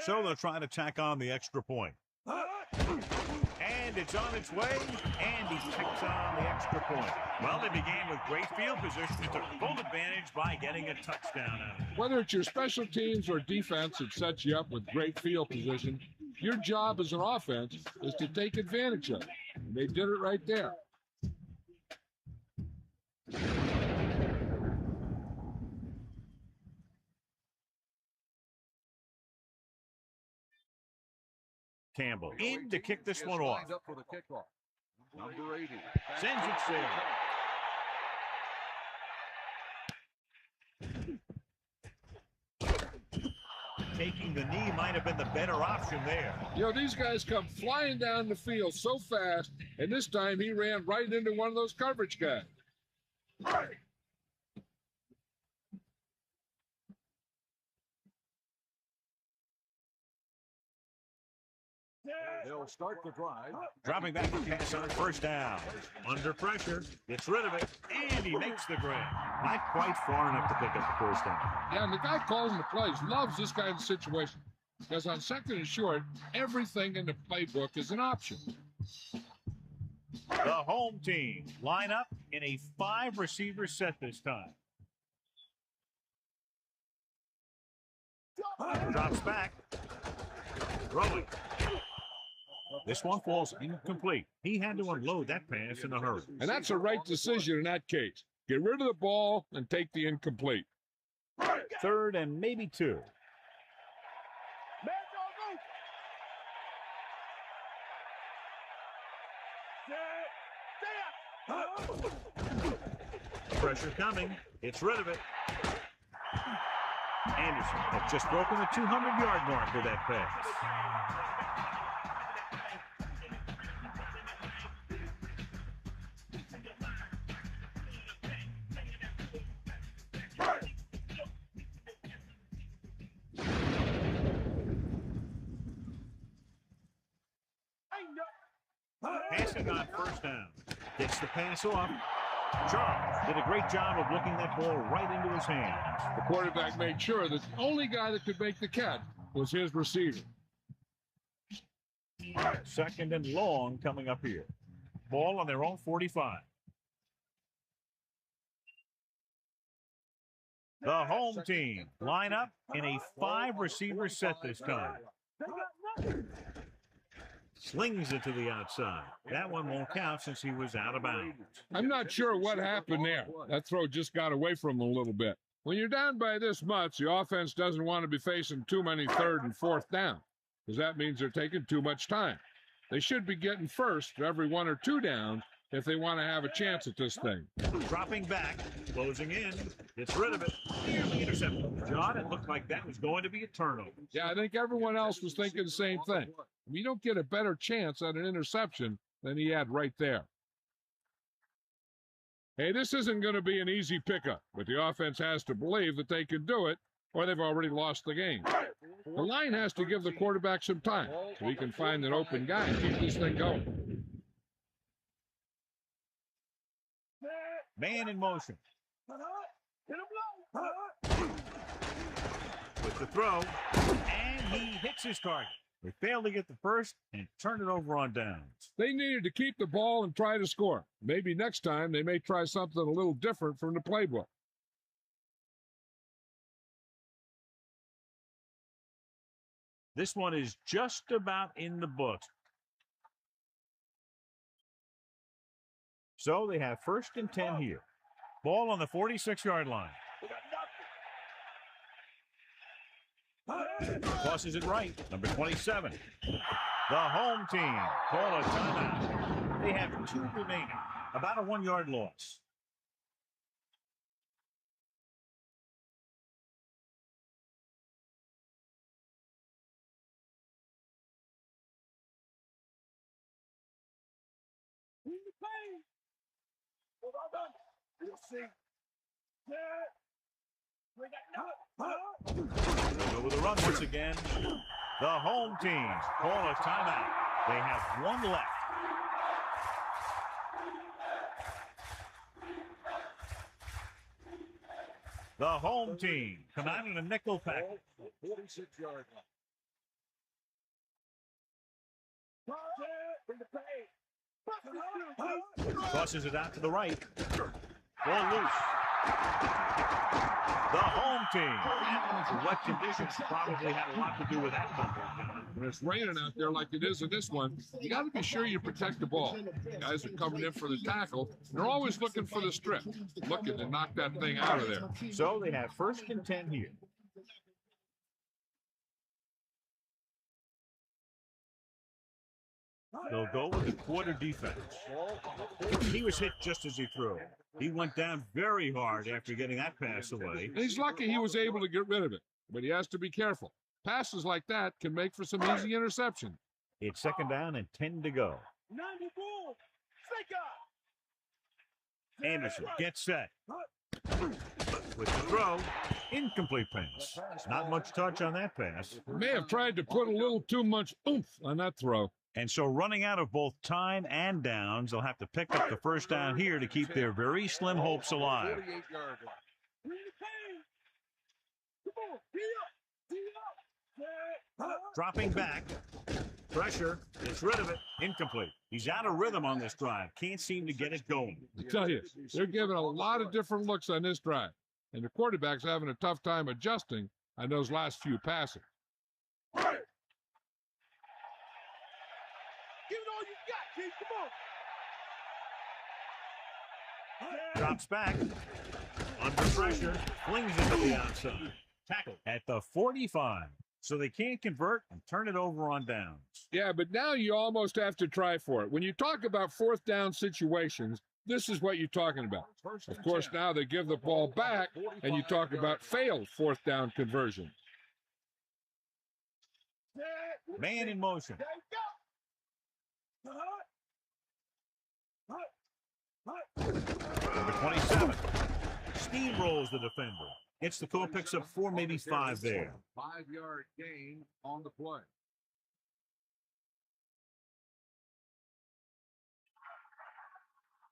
So they'll try to tack on the extra point. And it's on its way, and he tacks on the extra point. Well, they began with great field position and took full advantage by getting a touchdown out of it. Whether it's your special teams or defense that sets you up with great field position, your job as an offense is to take advantage of it. And they did it right there. Campbell in to kick this one off. Lined up for the kickoff. Number 80. Sends it sail. Taking the knee might have been the better option there. You know, these guys come flying down the field so fast, and this time he ran right into one of those coverage guys. They'll start the drive. Dropping back to pass on first down. Under pressure, gets rid of it, and he makes the grab. Not quite far enough to pick up the first down. Yeah, and the guy calling the plays loves this kind of situation because on second and short, everything in the playbook is an option. The home team line up in a 5-receiver set this time. Drops back. Throwing. This one falls incomplete. He had to unload that pass in a hurry. And that's a right decision in that case. Get rid of the ball and take the incomplete. 3rd and maybe 2. Pressure coming. Gets rid of it. Anderson has just broken the 200-yard mark with that pass. Passing on first down. Gets the pass off. Charles did a great job of looking that ball right into his hands. The quarterback made sure that the only guy that could make the catch was his receiver. 2nd and long coming up here. Ball on their own 45. The home team line up in a 5-receiver set this time. Slings it to the outside. That one won't count since he was out of bounds. I'm not sure what happened there. That throw just got away from him a little bit. When you're down by this much, the offense doesn't want to be facing too many 3rd and 4th down, because that means they're taking too much time. They should be getting first every 1 or 2 downs if they want to have a chance at this thing. Dropping back, closing in, gets rid of it, nearly intercepted. John, it looked like that was going to be a turnover. Yeah, I think everyone else was thinking the same thing. We don't get a better chance at an interception than he had right there. Hey, this isn't going to be an easy pickup, but the offense has to believe that they can do it, or they've already lost the game. The line has to give the quarterback some time so he can find an open guy and keep this thing going. Man in motion. With the throw, and he hits his target. They failed to get the first and turn it over on downs. They needed to keep the ball and try to score. Maybe next time they may try something a little different from the playbook. This one is just about in the books. So they have 1st and 10 here. Ball on the 46-yard line. Tosses it right, number 27. The home team call a timeout. They have 2 remaining, about a 1-yard loss. They'll go with a run once again. The home team call a timeout. They have 1 left. The home team come out in a nickel package. 46-yard line. Tosses it out to the right. Ball loose. The home team. Wet conditions probably had a lot to do with that. When it's raining out there like it is in this one, you got to be sure you protect the ball. Guys are coming in for the tackle. They're always looking for the strip, looking to knock that thing out of there. So they have 1st and 10 here. They'll go with the quarter defense. He was hit just as he threw. He went down very hard after getting that pass away. And he's lucky he was able to get rid of it, but he has to be careful. Passes like that can make for some easy interception. It's 2nd down and 10 to go. Anderson gets set. With the throw, incomplete pass. Not much touch on that pass. He may have tried to put a little too much oomph on that throw. And so running out of both time and downs, they'll have to pick up the first down here to keep their very slim hopes alive. 48-yard line. Dropping back. Pressure. Gets rid of it. Incomplete. He's out of rhythm on this drive. Can't seem to get it going. I tell you, they're giving a lot of different looks on this drive. And the quarterback's having a tough time adjusting on those last few passes. Give it all you got, kid. Come on. Drops back. Under pressure. Flings it to the outside. Tackle at the 45. So they can't convert and turn it over on downs. Yeah, but now you almost have to try for it. When you talk about fourth down situations, this is what you're talking about. Of course, now they give the ball back, and you talk about failed fourth down conversions. Man in motion. Number 27. Steamrolls the defender. Gets the call, picks up 4, maybe 5 there. 5-yard gain on the play.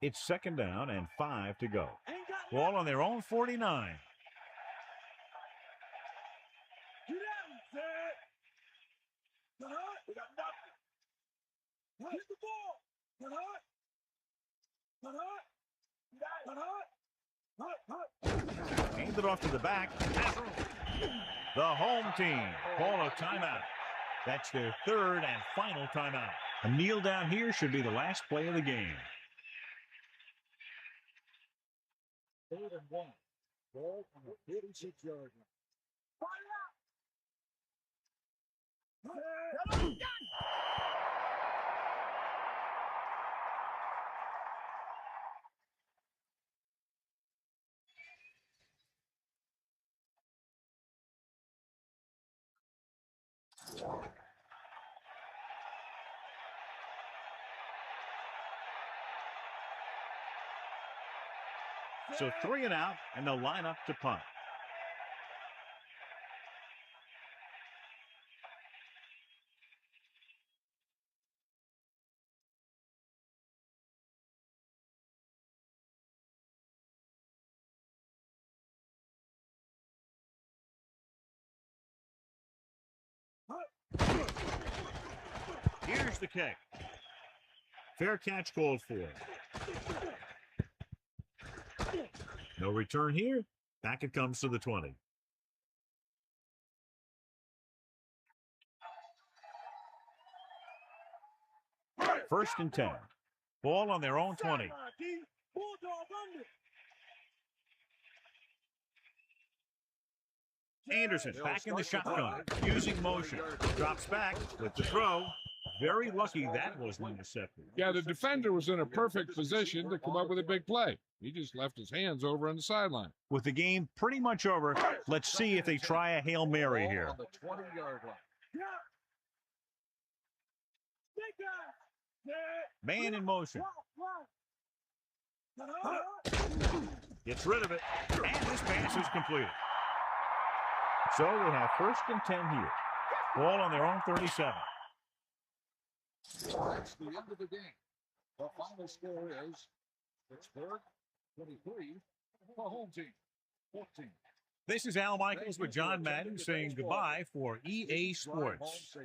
It's second down and 5 to go. Ball on their own 49. Hand it off to the back. The home team call a timeout. That's their third and final timeout. A kneel down here should be the last play of the game. 3rd and 1. Ball on the 46-yard line. So 3 and out, and they'll line up to punt. Here's the kick. Fair catch called for. No return here. Back it comes to the 20. First and 10. Ball on their own 20. Anderson back in the shotgun. Using motion. Drops back with the throw. Very lucky that wasn't intercepted. Yeah, the defender was in a perfect position to come up with a big play. He just left his hands over on the sideline. With the game pretty much over, let's see if they try a Hail Mary here. On the 20-yard line. Man in motion. Gets rid of it. And this pass is completed. So they have first and 10 here. Ball on their own 37. That's the end of the game. The final score is Pittsburgh 23, the home team 14. This is Al Michaels with John Madden saying goodbye for EA Sports.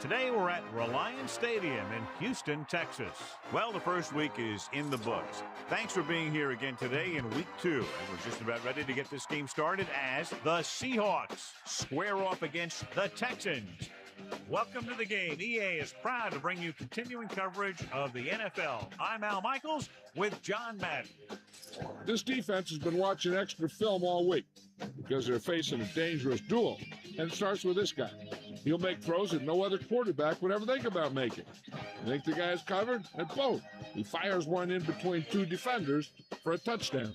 Today we're at Reliance Stadium in Houston, Texas. Well, the first week is in the books. Thanks for being here again today in week 2. And we're just about ready to get this game started as the Seahawks square off against the Texans. Welcome to the game. EA is proud to bring you continuing coverage of the NFL. I'm Al Michaels with John Madden. This defense has been watching extra film all week because they're facing a dangerous duel. And it starts with this guy. He'll make throws that no other quarterback would ever think about making. You think the guy's covered? And boom, he fires one in between 2 defenders for a touchdown.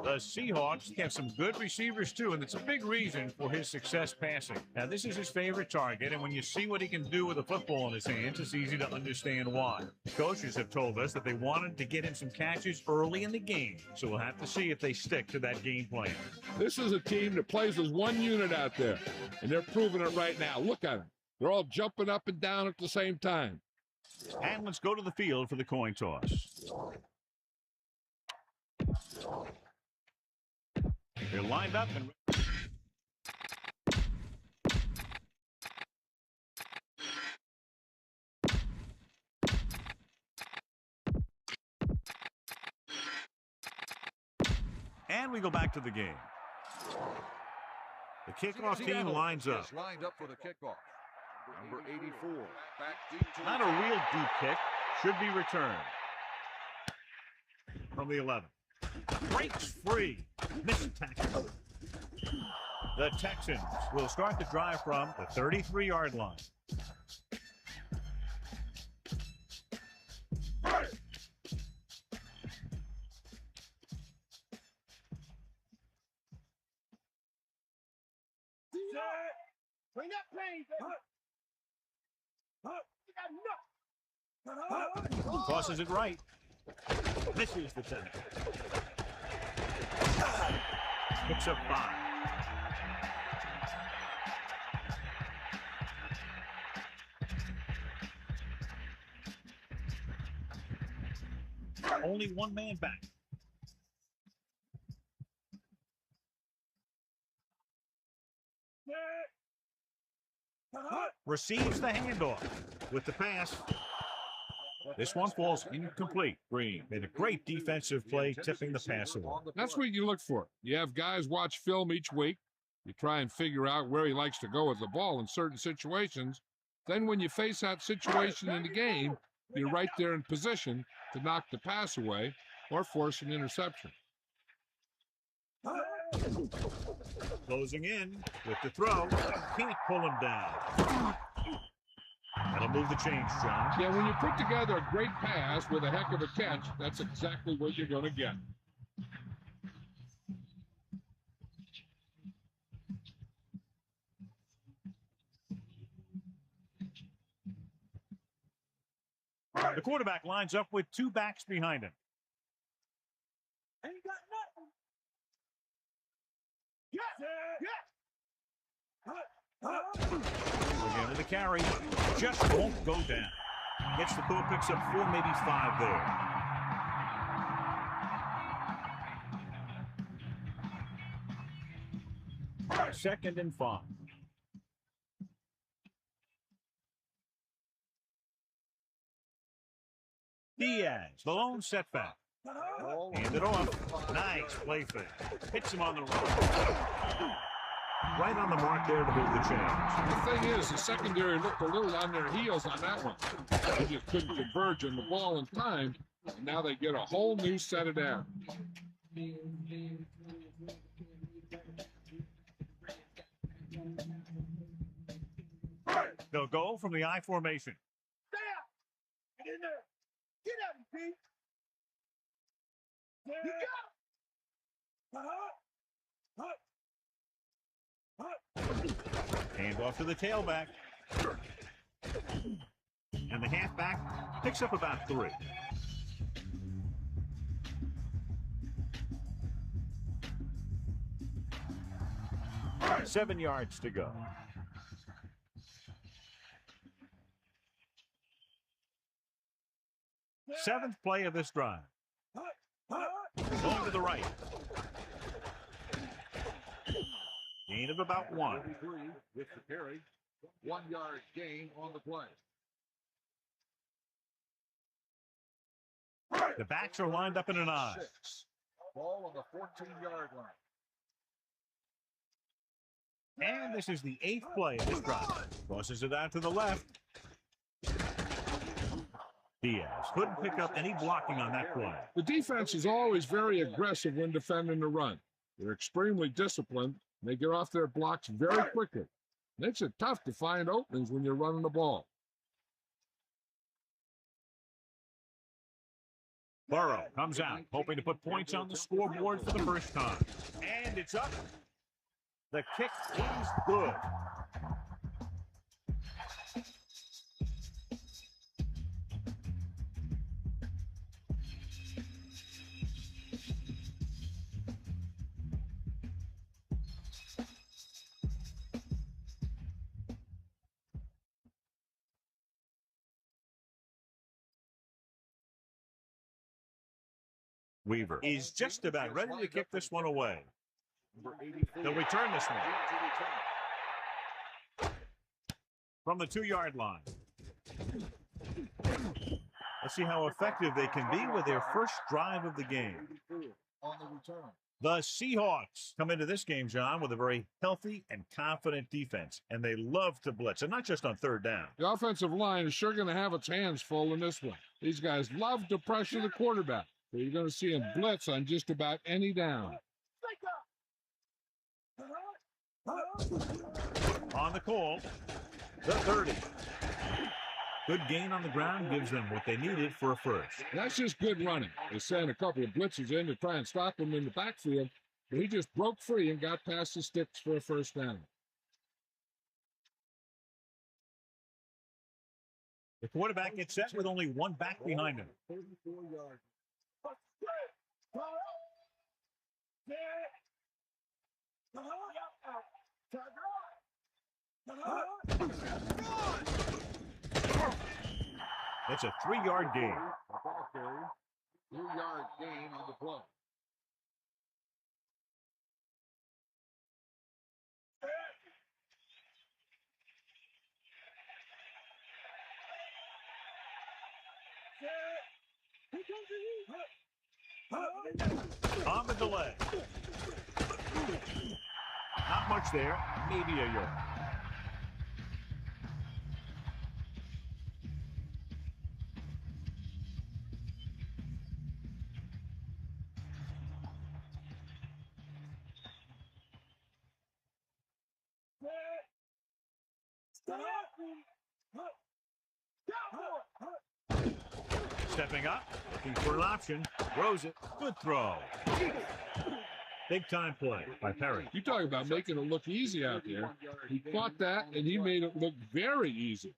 The Seahawks have some good receivers, too, and it's a big reason for his success passing. Now, this is his favorite target, and when you see what he can do with a football in his hands, it's easy to understand why. The coaches have told us that they wanted to get him some catches early in the game, so we'll have to see if they stick to that game plan. This is a team that plays as one unit out there, and they're proving it right now. Look at them. They're all jumping up and down at the same time. And let's go to the field for the coin toss. They're lined up and And we go back to the game. The kickoff team lines up. Lined up for the kickoff. Number 84. Back deep to Not a real deep kick. Should be returned. From the 11. Breaks free. Missed tackle. The Texans will start the drive from the 33-yard line. Bring that pain, Tosses it right. Misses the tackle. Picks up 5. Only one man back. Receives the handoff with the pass. This one falls incomplete. Green made a great defensive play, tipping the pass away. That's what you look for. You have guys watch film each week. You try and figure out where he likes to go with the ball in certain situations. Then when you face that situation in the game, you're right there in position to knock the pass away or force an interception. Closing in with the throw. Can't pull him down. That'll move the change, John. Yeah, when you put together a great pass with a heck of a catch, that's exactly what you're going to get. The quarterback lines up with 2 backs behind him. Ain't got nothing. Again with the carry. Just won't go down. Gets the ball, picks up 4, maybe 5 there. Second and 5. Diaz, the lone setback. Hand it off. Nice play fake. Hits him on the run. Right on the mark there to move the change. The thing is, the secondary looked a little on their heels on that one. They just couldn't converge on the ball in time, and now they get a whole new set of downs. They'll go from the I formation. Stay out. Get in there. Get out, Pete. You got it. Hand off to the tailback. And the halfback picks up about 3. Seven yards to go. Seventh play of this drive. Going to the right. Gain of about 1. 33 with the carry. 1 yard gain on the play. The backs are lined up in an I. 6. Ball on the 14-yard line. And this is the 8th play of this drive. Crosses it out to the left. Diaz couldn't pick up any blocking on that play. The defense is always very aggressive when defending the run. They're extremely disciplined. They get off their blocks very quickly. Makes it tough to find openings when you're running the ball. Burrow comes out, hoping to put points on the scoreboard for the first time. And it's up. The kick is good. Weaver is just about ready to kick this one away. They'll return this one from the 2-yard line. Let's see how effective they can be with their first drive of the game. On the return. The Seahawks come into this game, John, with a very healthy and confident defense, and they love to blitz, and not just on third down. The offensive line is sure going to have its hands full in this one. These guys love to pressure the quarterback, so you're going to see him blitz on just about any down. On the call, the 30. Good gain on the ground gives them what they needed for a first. That's just good running. They sent a couple of blitzes in to try and stop him in the backfield, but he just broke free and got past the sticks for a first down. The quarterback gets set with only one back behind him. 34 yards. It's a 3-yard gain. Ball carry. 3-yard gain on the play. On the delay. Not much there. Maybe a yard. Stepping up, looking for an option, throws it, good throw. Big time play by Perry. You talk about making it look easy out there. He caught that, and he made it look very easy.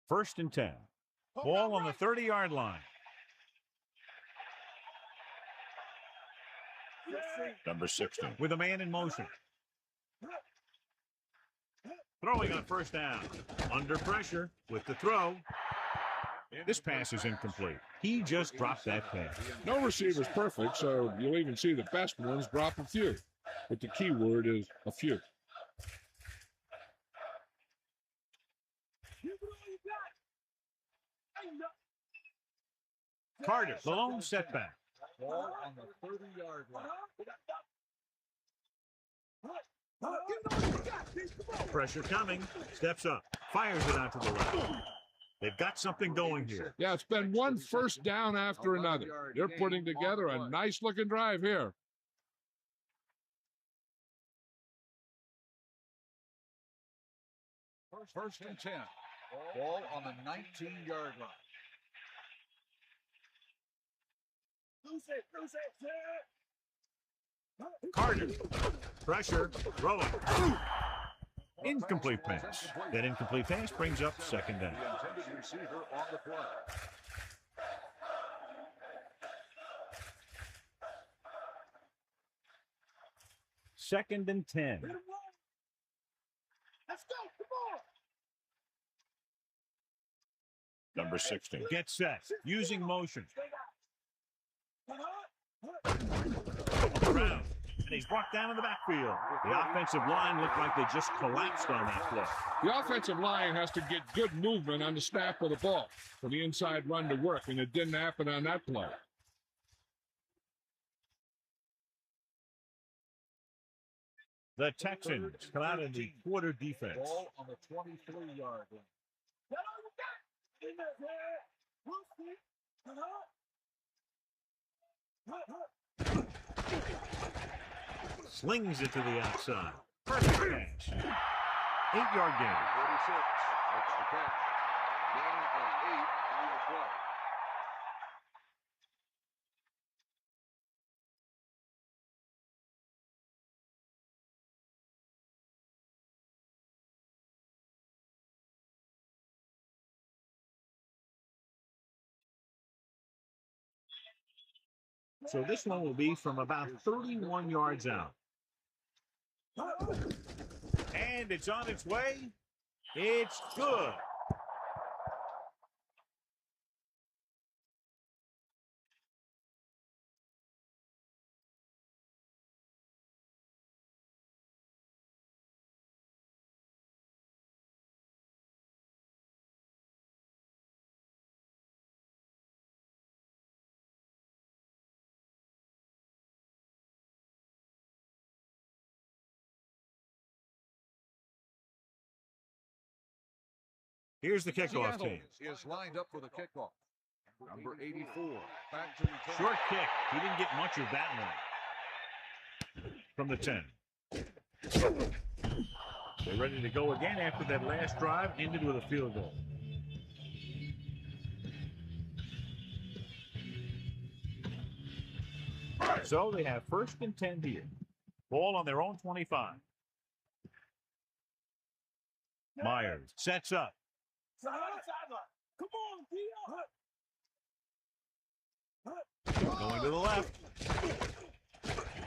First and 10. Ball on the 30-yard line. Number 16. With a man in motion. Throwing on first down. Under pressure with the throw. This pass is incomplete. He just dropped that pass. No receiver's perfect, so you'll even see the best ones drop a few. But the key word is a few. Carter, the lone setback. Ball on the 30-yard line. Pressure coming. Steps up. Fires it out to the left. They've got something going here. Yeah, it's been one first down after another. They're putting together a nice-looking drive here. First and 10. Ball on the 19-yard line. Carter. Pressure. Throwing. Incomplete pass. That incomplete pass brings up second down. The intended receiver on the play. Second and 10. Let's go. Come on. Number 16. Gets set. Using motion. Around. And he's brought down in the backfield. The offensive line looked like they just collapsed on that play. The offensive line has to get good movement on the snap of the ball for the inside run to work, and it didn't happen on that play. The Texans come out in the quarter defense. Ball on the 23-yard line. Slings it to the outside. Perfect catch. 8-yard gain. 46. That's the catch. Gain of 8 on the play. So this one will be from about 31 yards out. And it's on its way. It's good. Here's the kickoff Seattle team. is lined up for the kickoff. Number 84. Back to return. Short kick. He didn't get much of that one. From the 10. They're ready to go again after that last drive ended with a field goal. So they have 1st and 10 here. Ball on their own 25. Myers sets up. Going to the left.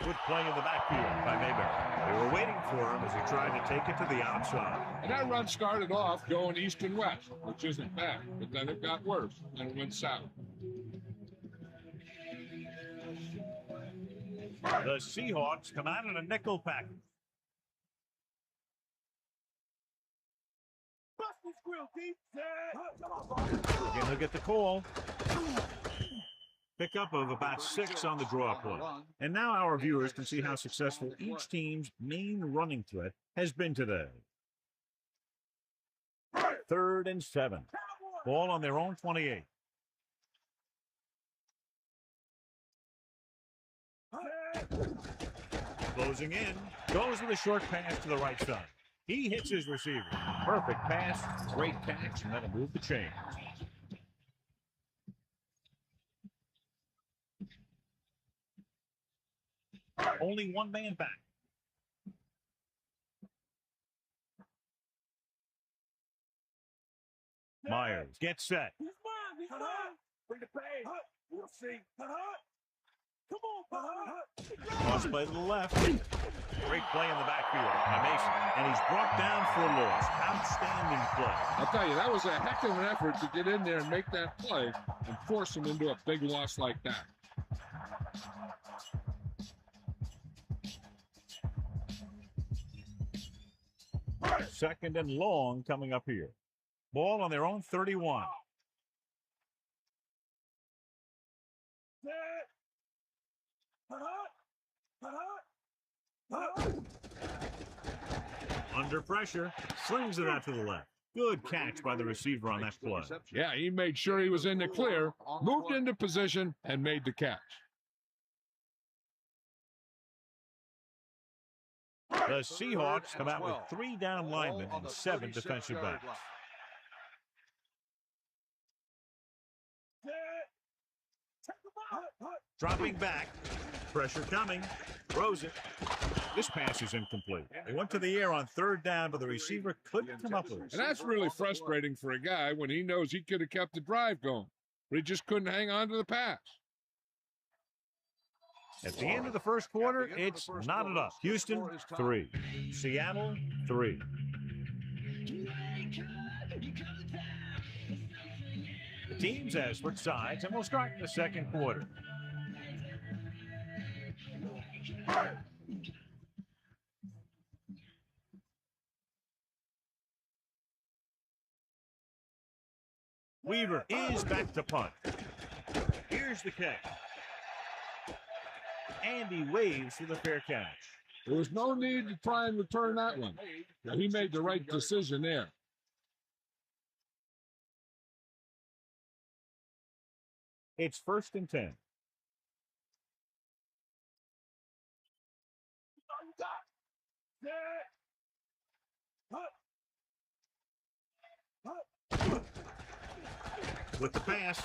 Good play in the backfield by Mayberry. They were waiting for him as he tried to take it to the outside. And that run started off going east and west, which isn't bad, but then it got worse and it went south. The Seahawks come out in a nickel package. Again, he'll get the call. Pickup of about 6 on the draw play. And now our viewers can see how successful each team's main running threat has been today. 3rd and 7. Ball on their own 28. Closing in. Goes with a short pass to the right side. He hits his receiver. Perfect pass, great catch, and that'll move the chains. Only one man back. Myers gets set. Bring the pain. We'll see. Come on, Cross play to the left. Great play in the backfield by Mason. And he's brought down for a loss. Outstanding play. I'll tell you, that was a heck of an effort to get in there and make that play and force him into a big loss like that. Second and long coming up here. Ball on their own 31. Under pressure, slings it out to the left. Good catch by the receiver on that play. Yeah, he made sure he was in the clear, moved into position, and made the catch. The Seahawks come out with 3 down linemen and 7 defensive backs. Dropping back, pressure coming, throws it. This pass is incomplete. They went to the air on 3rd down, but the receiver couldn't come up with it. And that's really frustrating for a guy when he knows he could have kept the drive going, but he just couldn't hang on to the pass. At the end of the first quarter, it's knotted up. Houston, 3. Seattle, 3. The teams has switched sides, and we'll start in the second quarter. Weaver is back to punt. Here's the kick. And he waves for the fair catch. There was no need to try and return that one. He made the right decision there. It's 1st and 10. With the pass,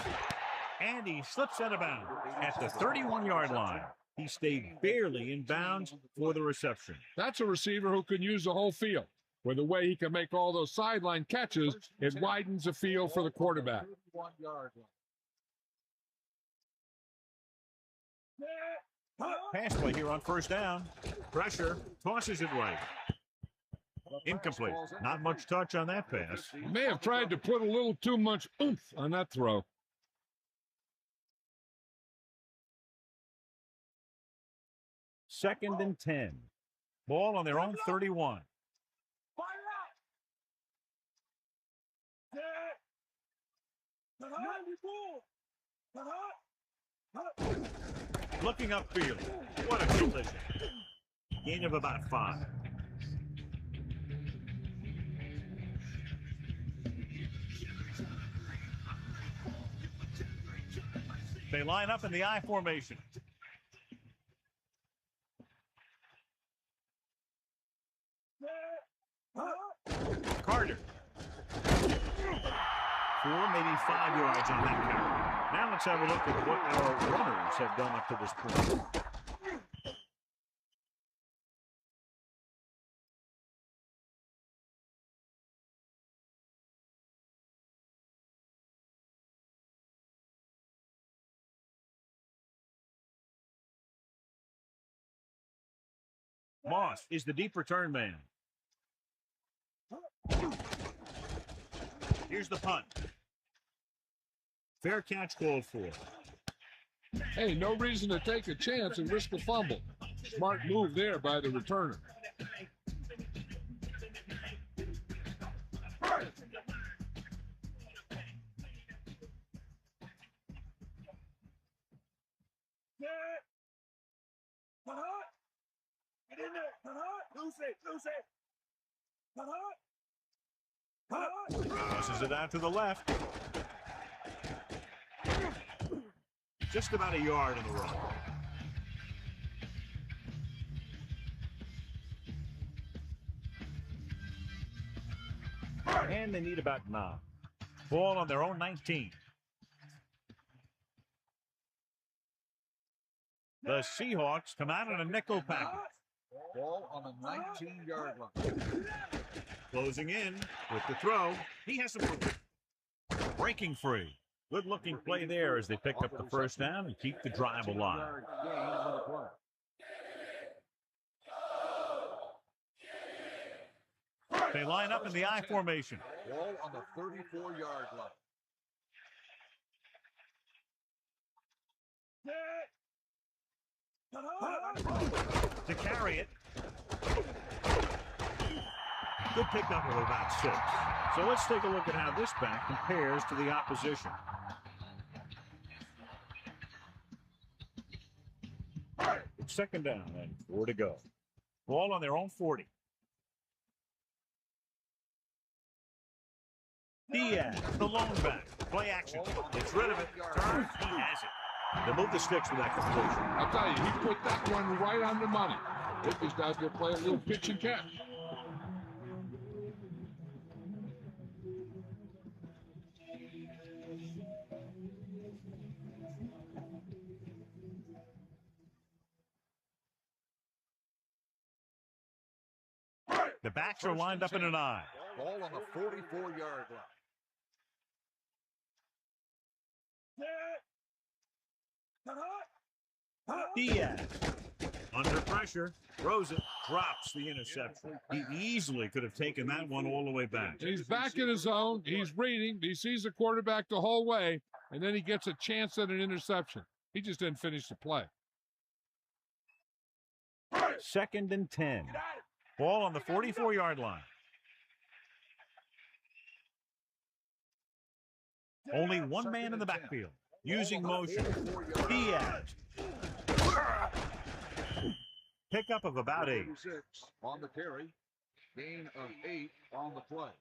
and he slips out of bounds at the 31-yard line. He stayed barely in bounds for the reception. That's a receiver who can use the whole field. With the way he can make all those sideline catches, it widens the field for the quarterback. Pass play here on 1st down. Pressure, tosses it right. Incomplete. Not much touch on that pass. He may have tried to put a little too much oomph on that throw. Second and 10. Ball on their own 31. Looking upfield. What a collision. Gain of about 5. They line up in the I formation. Carter. 4, maybe 5 yards on that carry. Now let's have a look at what our runners have done up to this point. Moss is the deep return man. Here's the punt. Fair catch called for. Hey, no reason to take a chance and risk a fumble. Smart move there by the returner. Get in there. Loose it. Tosses it out to the left. Just about a yard on the run. And they need about 9. Ball on their own 19. The Seahawks come out in a nickel package. Ball on the 19-yard line. Closing in with the throw. He has some breaking free. Good-looking play there as they pick up the first down and keep the drive alive. They line up in the I formation. Ball on the 34-yard line. To carry it. Good pickup of about 6. So let's take a look at how this back compares to the opposition. It's second down and 4 to go. Ball on their own 40. Diaz, the lone back. Play action. Gets rid of it. Turns. He has it. They move the sticks with that completion. I'll tell you, he put that one right on the money. It was out there play a little pitch and catch. The backs are lined up in an I. Ball on the 44-yard line. Diaz, under pressure, throws it, drops the interception. He easily could have taken that one all the way back. He's back in his zone. He's reading. He sees the quarterback the whole way, and then he gets a chance at an interception. He just didn't finish the play. Second and 10. Ball on the 44-yard line. Only one man in the backfield. Using motion. Diaz. Pickup of about 8. On the carry. Gain of 8 on the play.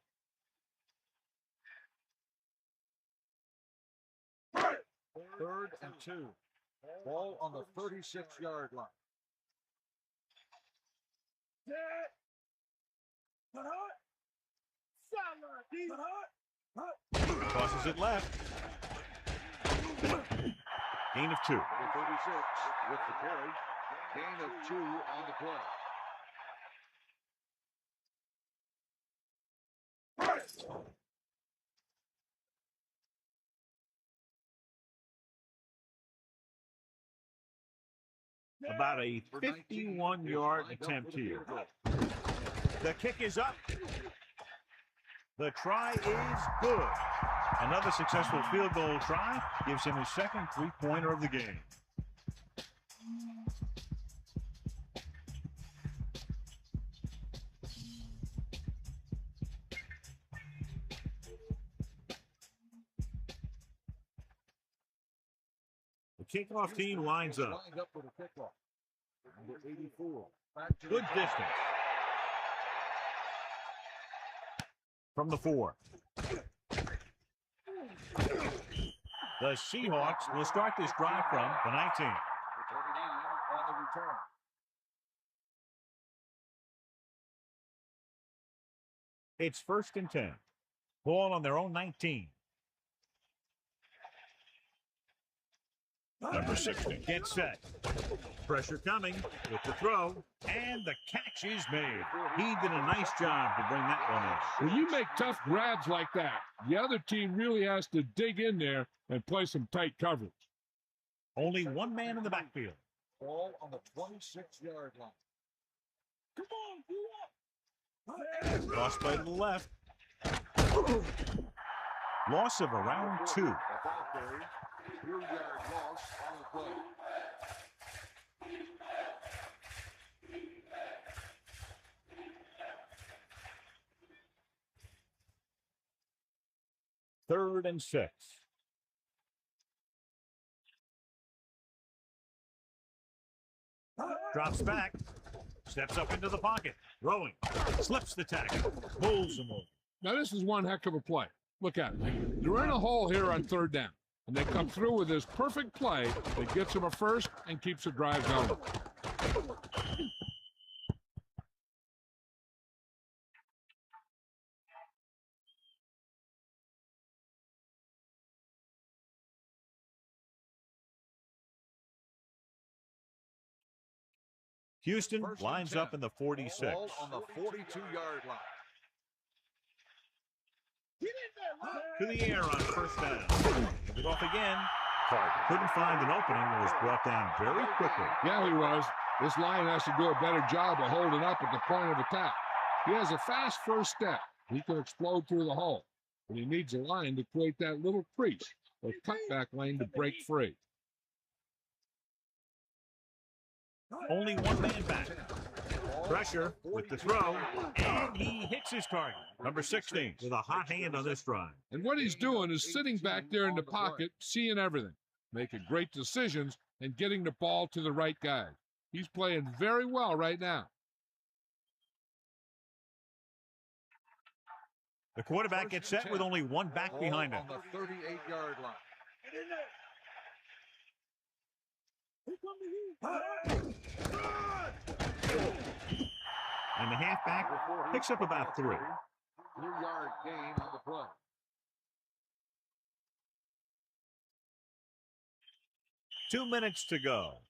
Third and 2. Ball on the 36-yard line. Tosses it left. Gain of 2. The 36 with the carry. Gain of 2 on the play. About a 51-yard attempt here. The kick is up. The try is good. Another successful field goal try gives him his second three-pointer of the game. The kickoff team lines up. Good distance. From the 4. The Seahawks will start this drive from the 19. The 39 on the return. It's 1st and 10. Ball on their own 19. Number 60 gets set. Pressure coming with the throw, and the catch is made. He did a nice job to bring that one in. When you make tough grabs like that, the other team really has to dig in there and play some tight coverage. Only one man in the backfield. Ball on the 26-yard line. Come on, do up. Lost play to the left. Loss of around 2. 3-yard loss on the play. Third and 6. Drops back. Steps up into the pocket. Throwing. Slips the tackle. Pulls him over. Now, this is one heck of a play. Look at it. They're in a hole here on 3rd down, and they come through with this perfect play that gets them a first and keeps the drive going. Houston lines up in the 46. Ball on the 42-yard line. To the air on 1st down. Give it off again. Carter couldn't find an opening and was brought down very quickly. Yeah, he was. This line has to do a better job of holding up at the point of attack. He has a fast first step. He can explode through the hole, but he needs a line to create that little crease or cutback lane to break free. Only one man back. Pressure with the throw, and he hits his target. Number 16 with a hot hand on this drive. And what he's doing is sitting back there in the pocket, seeing everything, making great decisions, and getting the ball to the right guy. He's playing very well right now. The quarterback gets set with only one back behind him. On the 38-yard line. And the halfback picks up about 3. 3-yard gain on the play. Two minutes to go.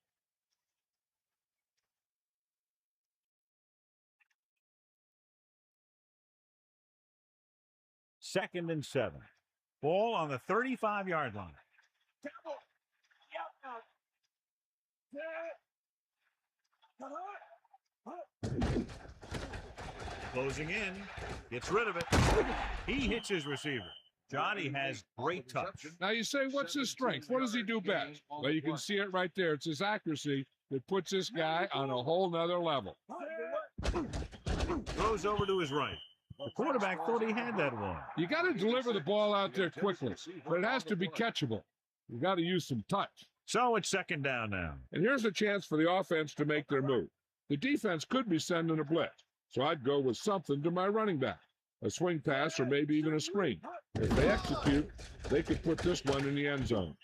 Second and 7. Ball on the 35-yard line. Closing in. Gets rid of it. He hits his receiver. Johnny has great touch. Now you say, what's his strength? What does he do best? Well, you can see it right there. It's his accuracy that puts this guy on a whole nother level. Throws over to his right. The quarterback thought he had that one. You got to deliver the ball out there quickly, but it has to be catchable. You got to use some touch. So it's 2nd down now. And here's a chance for the offense to make their move. The defense could be sending a blitz, so I'd go with something to my running back, a swing pass or maybe even a screen. If they execute, they could put this one in the end zone.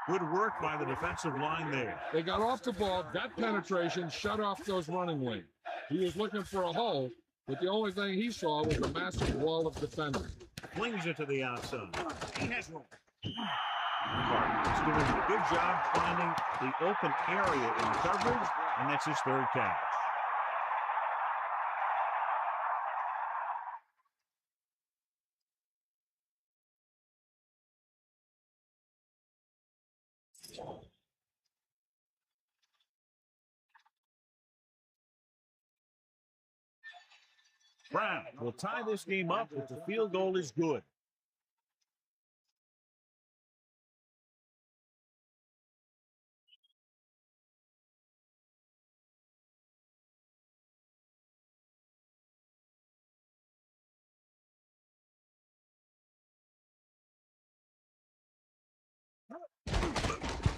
Good work by the defensive line there. They got off the ball, got penetration, shut off those running lanes. He was looking for a hole, but the only thing he saw was a massive wall of defenders. Flings it to the outside. He has room. He's doing a good job finding the open area in coverage, and that's his 3rd catch. Brown will tie this game up if the field goal is good.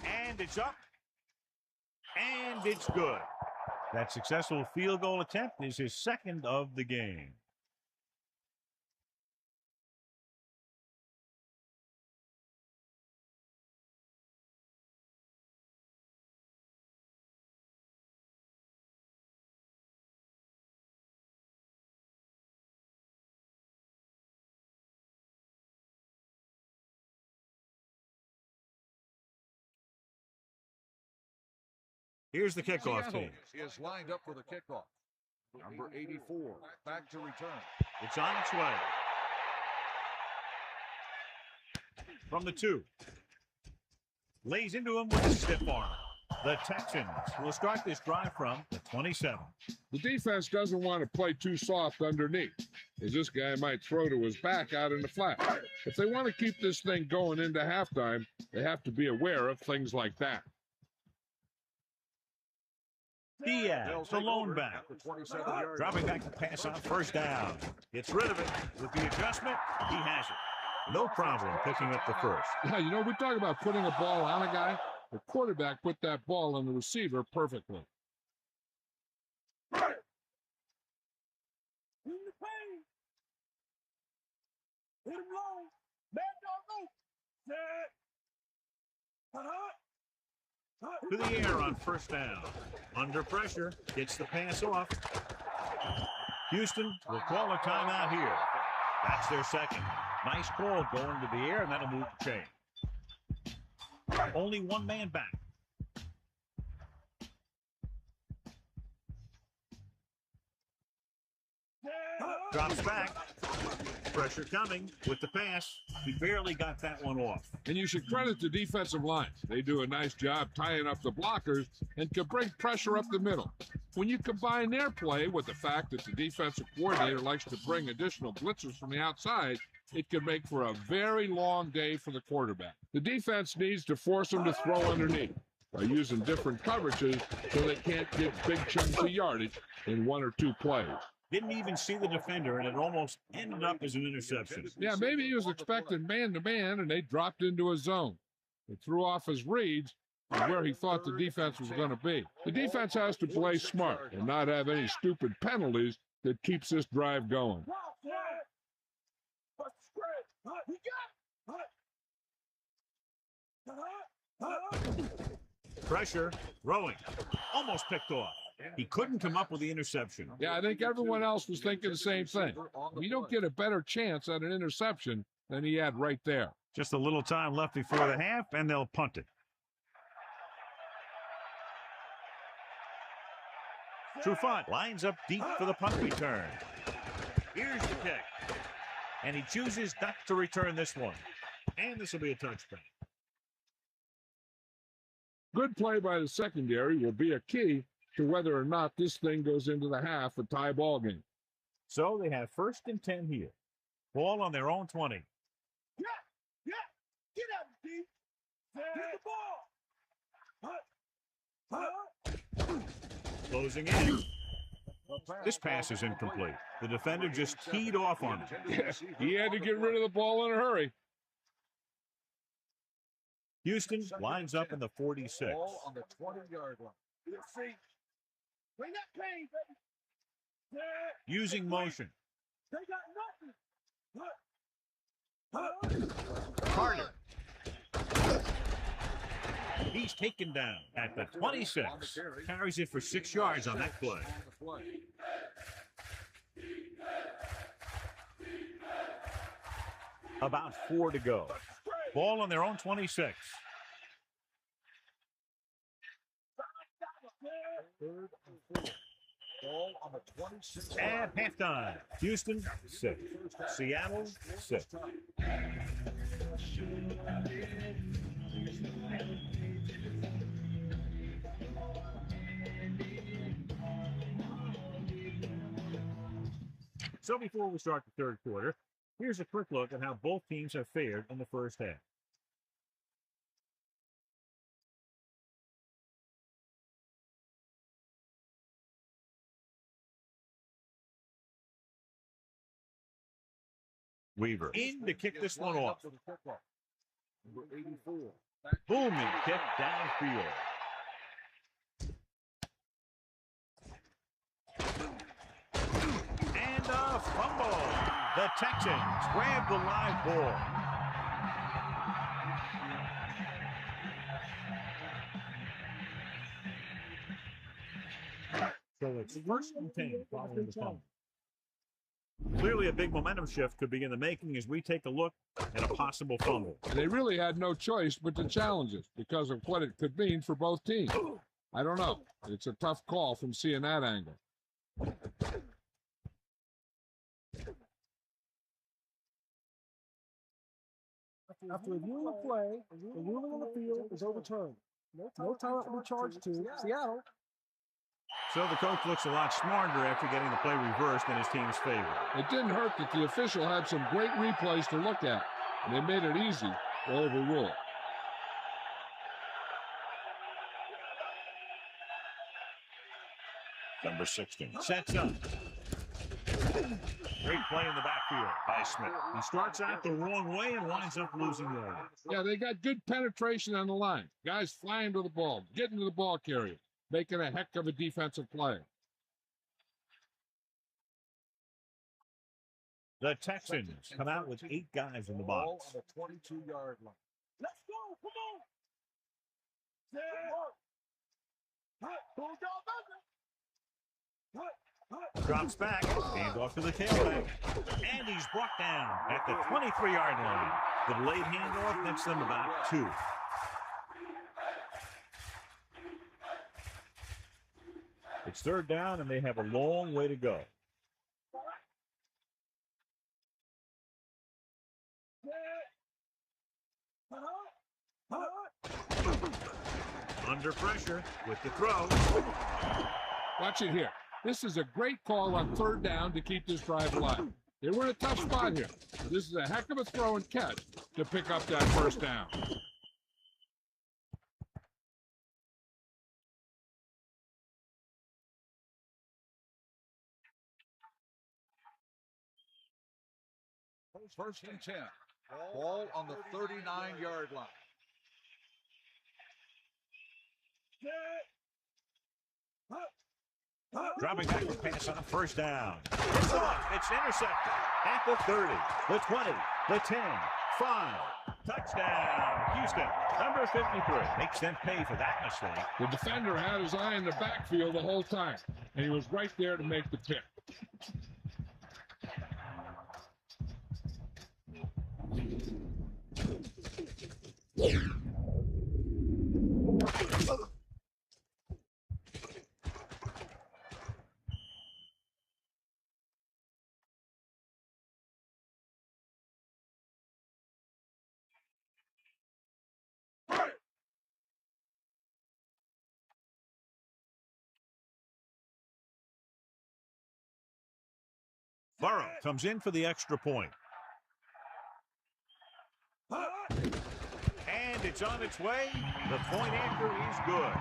And it's up. And it's good. That successful field goal attempt is his 2nd of the game. Here's the kickoff team. Is lined up for the kickoff. Number 84, back to return. It's on its way. From the 2. Lays into him with a stiff arm. The Texans will start this drive from the 27. The defense doesn't want to play too soft underneath, as this guy might throw to his back out in the flat. If they want to keep this thing going into halftime, they have to be aware of things like that. Diaz, the lone back. Dropping back to pass on first down. Gets rid of it. With the adjustment, he has it. No problem picking up the first. Yeah, you know, we talk about putting a ball on a guy. The quarterback put that ball on the receiver perfectly. To the air on first down. Under pressure, gets the pass off. Houston will call a timeout here. That's their second. Nice call going to the air, and that'll move the chain. Only one man back. Drops back. Pressure coming with the pass. He barely got that one off. And you should credit the defensive line. They do a nice job tying up the blockers and can bring pressure up the middle. When you combine their play with the fact that the defensive coordinator likes to bring additional blitzers from the outside, it can make for a very long day for the quarterback. The defense needs to force them to throw underneath by using different coverages so they can't get big chunks of yardage in 1 or 2 plays. Didn't even see the defender, and it almost ended up as an interception. Yeah, maybe he was expecting man-to-man, and they dropped into a zone. They threw off his reads and where he thought the defense was going to be. The defense has to play smart and not have any stupid penalties that keeps this drive going. Pressure, throwing, almost picked off. He couldn't come up with the interception. Yeah, I think everyone else was thinking the same thing. You don't get a better chance at an interception than he had right there. Just a little time left before the half, and they'll punt it. Trufant lines up deep for the punt return. Here's the kick. And he chooses not to return this one. And this will be a touchback. Good play by the secondary will be a key to whether or not this thing goes into the half a tie ball game. So they have 1st and 10 here. Ball on their own 20. Get out, Steve. Get the ball. Closing in. This pass is incomplete. The defender just teed off on it. He had to get rid of the ball in a hurry. Houston lines up in the 46. Ball on the 20-yard line. Bring that pain, baby. Using motion. They got nothing. Carter. He's taken down at the 26. Carries it for 6 yards on that play. About 4 to go. Ball on their own 26. Ball on the 26. At halftime, Houston 6, Seattle 6. So before we start the 3rd quarter, here's a quick look at how both teams have fared in the first half. Weaver in to kick this one off. Number 84. Booming kick downfield. And a fumble. The Texans grab the live ball. So it's 1st and 10 following the fumble. Clearly a big momentum shift could be in the making as we take a look at a possible fumble. They really had no choice but to challenge it because of what it could mean for both teams. I don't know. It's a tough call from seeing that angle. After reviewing the play, the ruling on the field is overturned. No timeout will be charged to Seattle. So the coach looks a lot smarter after getting the play reversed in his team's favor. It didn't hurt that the official had some great replays to look at, and they made it easy to overrule. Number 16 sets up. Great play in the backfield by Smith. He starts out the wrong way and winds up losing the. Yeah, they got good penetration on the line. Guys flying to the ball, getting to the ball carrier, making a heck of a defensive play. The Texans come out with 8 guys in the box. On the 22-yard line. Let's go. Come on. Drops back, hands off to the tailback, and he's brought down at the 23-yard line. The delayed handoff nets them about 2. It's 3rd down, and they have a long way to go. Under pressure with the throw. Watch it here. This is a great call on 3rd down to keep this drive alive. They were in a tough spot here. This is a heck of a throw and catch to pick up that 1st down. First and 10. Ball on the 39-yard line. Dropping back to pass on 1st down. It's off. It's intercepted at the 30, the 20, the 10, 5. Touchdown, Houston. Number 53 makes them pay for that mistake. The defender had his eye in the backfield the whole time, and he was right there to make the pick. Burrow comes in for the extra point. And it's on its way. The point after is good.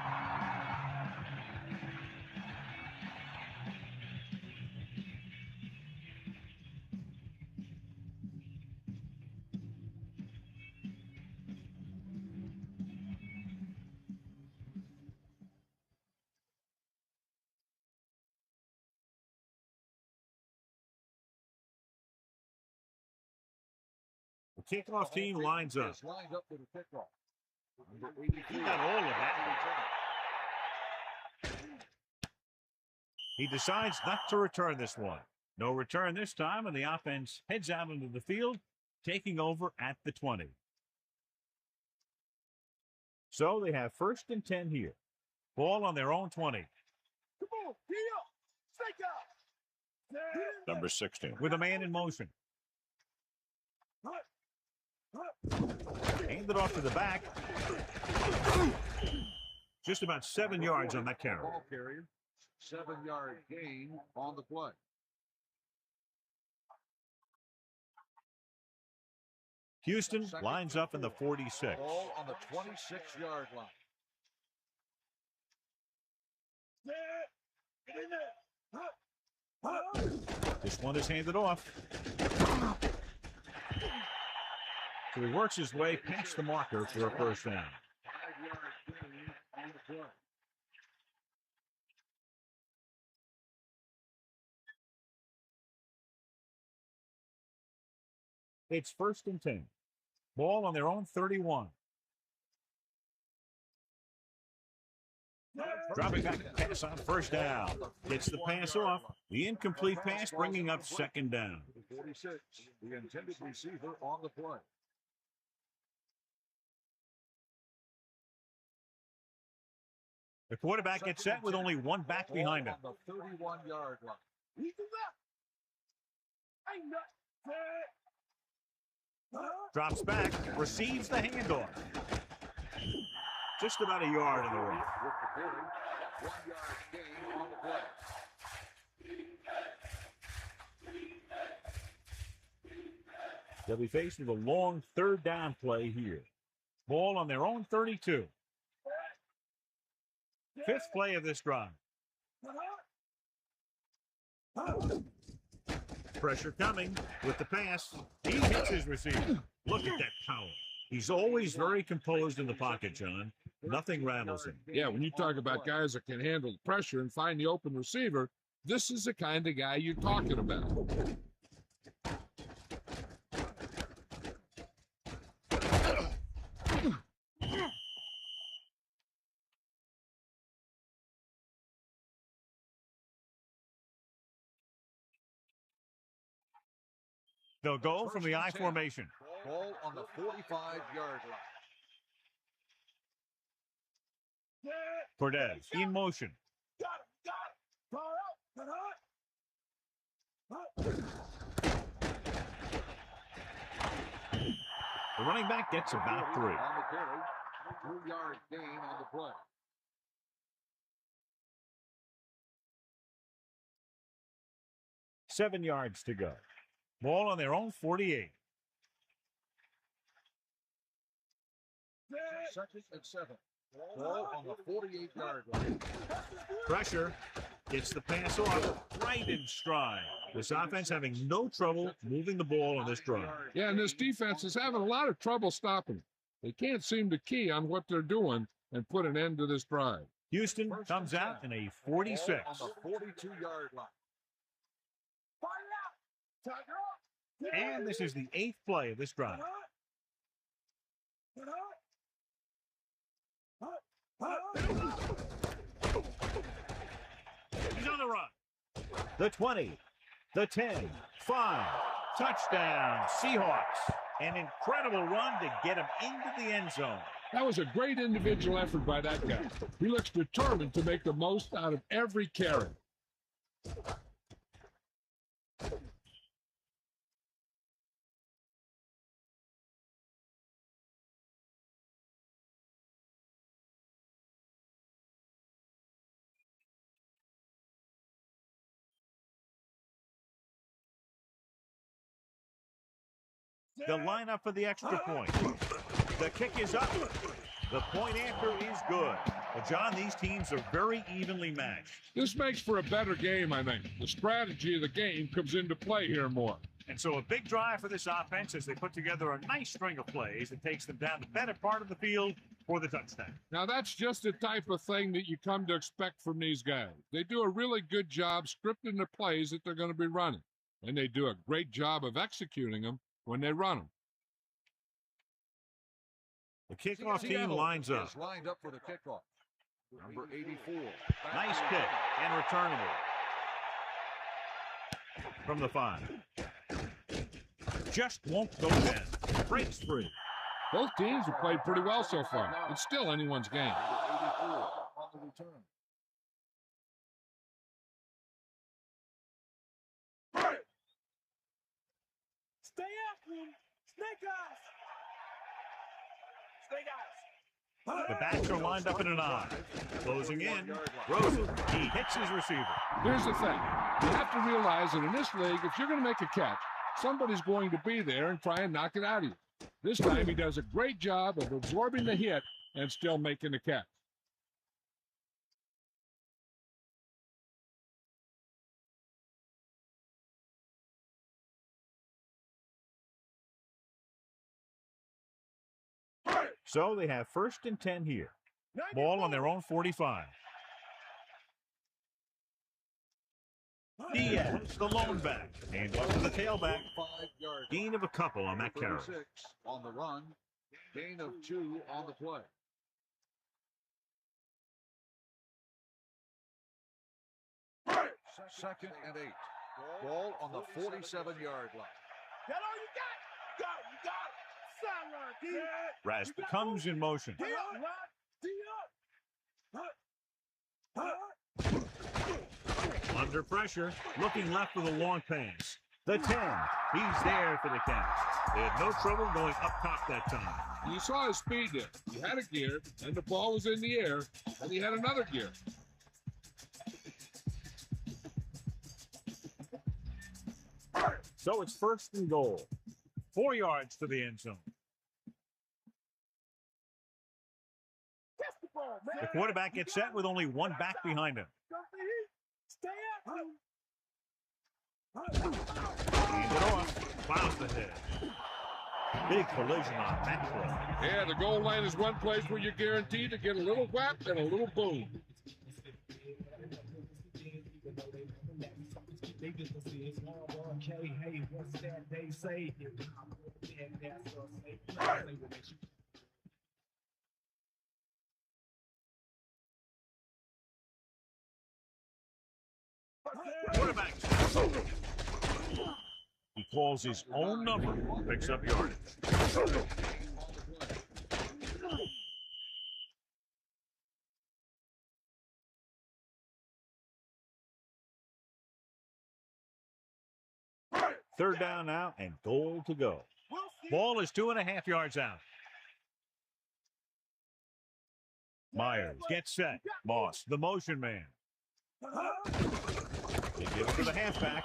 The kickoff team lines up. Lined up for the kickoff. He got all of that. He decides not to return this one. No return this time, and the offense heads out into the field, taking over at the 20. So they have 1st and 10 here. Ball on their own 20. Come on. Get up. Stake out. Number 16 with a man in motion. Handed off to the back. Just about 7 yards on that carry. Ball carrier. 7-yard gain on the play. Houston lines up in the 46. Ball on the 26-yard line. This one is handed off. So he works his way past the marker for a 1st down. 5-yard gain on the play. It's 1st and 10. Ball on their own 31. Dropping back to pass on 1st down. Gets the pass off. The incomplete pass bringing up 2nd down. 46, the intended receiver on the play. The quarterback gets set with only one back behind him. On the 31-yard line. Drops back, receives the handoff. Just about a yard in the way. With the carry, 1-yard gain on the play. They'll be faced with a long third down play here. Ball on their own 32. Fifth play of this drive. Pressure coming with the pass. He hits his receiver. Look at that power. He's always very composed in the pocket, John. Nothing rattles him. Yeah, when you talk about guys that can handle the pressure and find the open receiver, this is the kind of guy you're talking about. They'll go from the I formation. Ball on the 45-yard line. Cortez in motion. The running back gets about 3. On the carry, 3-yard gain on the play. Seven yards to go. Ball on their own 48. Second and 7. Ball on the 48-yard line. Pressure gets the pass off right in stride. This offense having no trouble moving the ball on this drive. Yeah, and this defense is having a lot of trouble stopping. They can't seem to key on what they're doing and put an end to this drive. Houston comes out in a 46. Ball on the 42-yard line. And this is the 8th play of this drive. He's on the run. The 20, the 10, 5. Touchdown, Seahawks. An incredible run to get him into the end zone. That was a great individual effort by that guy. He looks determined to make the most out of every carry. They'll line up for the extra point. The kick is up. The point after is good. Well, John, these teams are very evenly matched. This makes for a better game, I think. The strategy of the game comes into play here more. And so a big drive for this offense as they put together a nice string of plays that takes them down the better part of the field for the touchdown. Now, that's just the type of thing that you come to expect from these guys. They do a really good job scripting the plays that they're going to be running. And they do a great job of executing them when they run them. The kickoff team lines up. Is lined up for the kickoff. Number 84. Nice kick and returnable. From the 5. Just won't go in. Breaks free. Both teams have played pretty well so far. It's still anyone's game. 84 on the return. Stay after him. Snake eyes. Snake eyes. The backs are lined up in an I. Closing in. Rosen. He hits his receiver. Here's the thing. You have to realize that in this league, if you're going to make a catch, somebody's going to be there and try and knock it out of you. This time he does a great job of absorbing the hit and still making the catch. So they have 1st and 10 here. Ball on their own 45. Diaz, the lone back. And off to the tailback. 5-yard Gain of a couple on that carry. 36 on the run. Gain of 2 on the play. Second and 8. Ball on the 47-yard line. Get all you got. Go. You got it. Sideline, D. Rasp comes in motion. D up, Rod. D up. Under pressure, looking left for the long pass. The 10. He's there for the catch. They had no trouble going up top that time. You saw his speed there. He had a gear, and the ball was in the air, and he had another gear. So it's 1st and goal. 4 yards to the end zone. The quarterback gets set with only one back behind him. Hands it off. Fouls the head. Big collision on that play. Yeah, the goal line is one place where you're guaranteed to get a little whap and a little boom. Quarterback. He calls his own number, picks up yardage. Third down now and goal to go. Ball is 2.5 yards out. Myers gets set. Moss, the motion man. They give it to the halfback.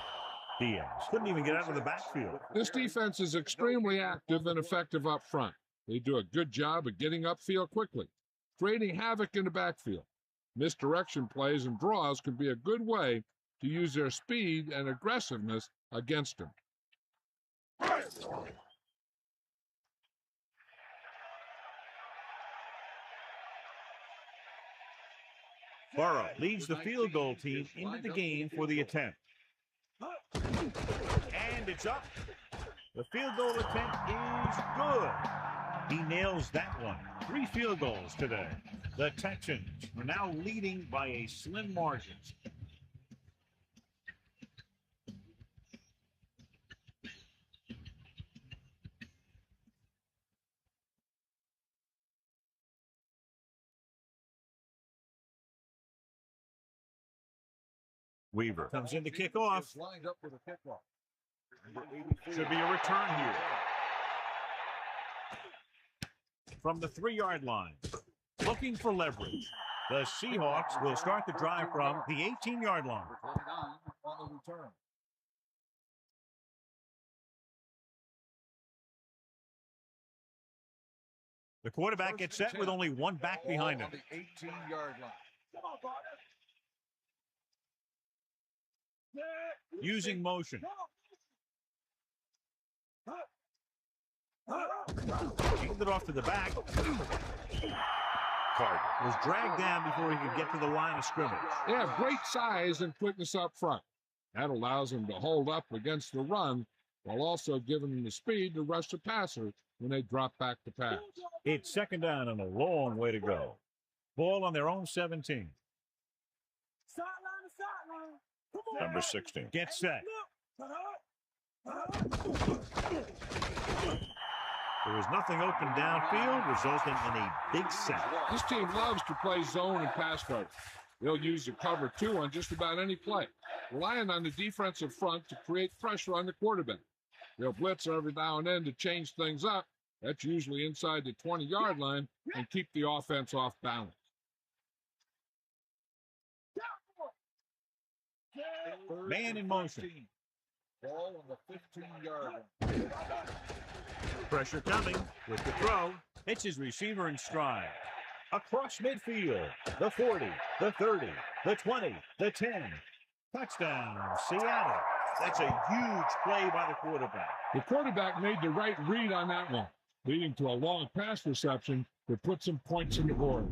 Diaz couldn't even get out of the backfield. This defense is extremely active and effective up front. They do a good job of getting upfield quickly, creating havoc in the backfield. Misdirection plays and draws can be a good way to use their speed and aggressiveness against them. Burrow leads the field goal team into the game for the attempt. And it's up. The field goal attempt is good. He nails that one. 3 field goals today. The Texans are now leading by a slim margin. Weaver comes in to kick off. Lined up for the kickoff. Should be a return here. From the 3-yard line. Looking for leverage. The Seahawks will start the drive from the 18-yard line. 29 on the return. The quarterback gets set with only one back behind him. On the 18-yard line. Using motion. Handed it off to the back. Carter was dragged down before he could get to the line of scrimmage. They have great size and quickness up front. That allows them to hold up against the run while also giving them the speed to rush the passer when they drop back to pass. It's 2nd down and a long way to go. Ball on their own 17. Number 16 gets set. There was nothing open downfield, resulting in a big sack. This team loves to play zone and pass coverage. They'll use the cover 2 on just about any play, relying on the defensive front to create pressure on the quarterback. They'll blitz every now and then to change things up. That's usually inside the 20-yard line and keep the offense off balance. Man in motion. Ball on the 15-yard line. Pressure coming with the throw. Hits his receiver in stride. Across midfield. The 40, the 30, the 20, the 10. Touchdown, Seattle. That's a huge play by the quarterback. The quarterback made the right read on that one, leading to a long pass reception that put some points on the board.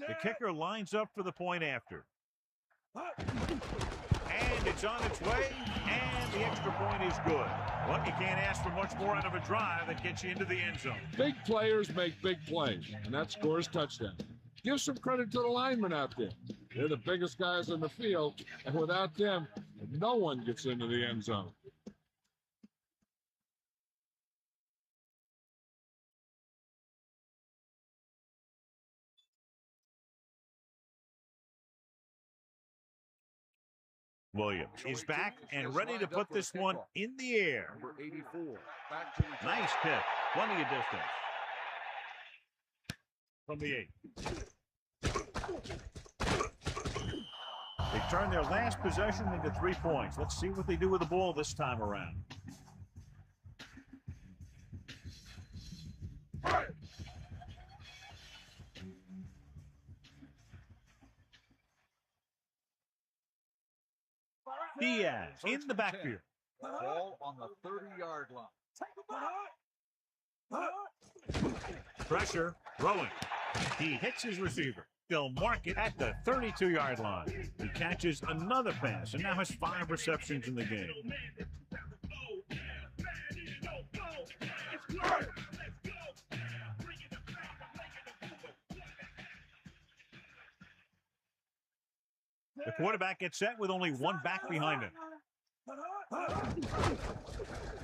The kicker lines up for the point after. And it's on its way, and And the extra point is good. Well, you can't ask for much more out of a drive that gets you into the end zone. Big players make big plays, and that scores touchdown. Give some credit to the linemen out there. They're the biggest guys in the field, and without them, no one gets into the end zone. Williams is back and ready to put this one in the air. Number 84. Back to return. Nice pick. Plenty of distance. From the 8. They turn their last possession into 3 points. Let's see what they do with the ball this time around. Diaz in the backfield. Ball on the 30-yard line. Pressure, throwing. He hits his receiver. They'll mark it at the 32-yard line. He catches another pass and now has 5 receptions in the game. The quarterback gets set with only one back behind him.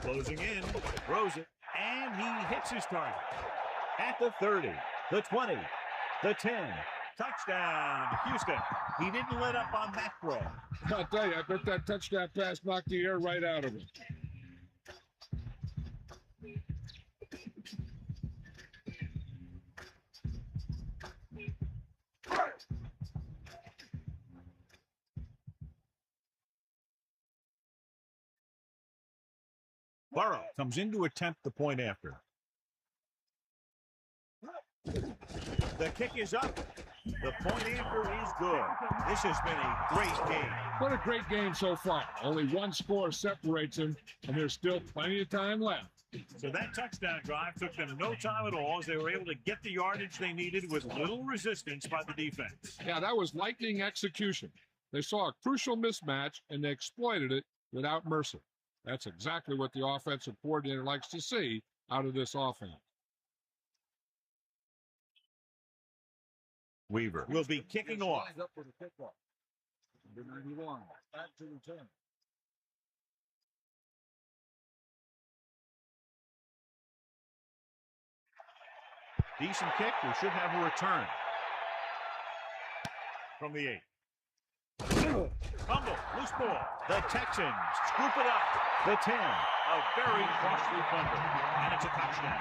Closing in, throws it, and he hits his target. At the 30, the 20, the 10. Touchdown to Houston. He didn't let up on that throw. I'll tell you, I bet that touchdown pass knocked the air right out of him. Burrow comes in to attempt the point after. The kick is up. The point after is good. This has been a great game. What a great game so far. Only one score separates them, and there's still plenty of time left. So that touchdown drive took them no time at all as they were able to get the yardage they needed with little resistance by the defense. Yeah, that was lightning execution. They saw a crucial mismatch, and they exploited it without mercy. That's exactly what the offensive coordinator likes to see out of this offense. Weaver will be kicking off. Lined up for the kickoff. Number 91. Back to return. Decent kick. We should have a return. From the 8. Fumble, loose ball. The Texans scoop it up. The 10. A very costly fumble. And it's a touchdown.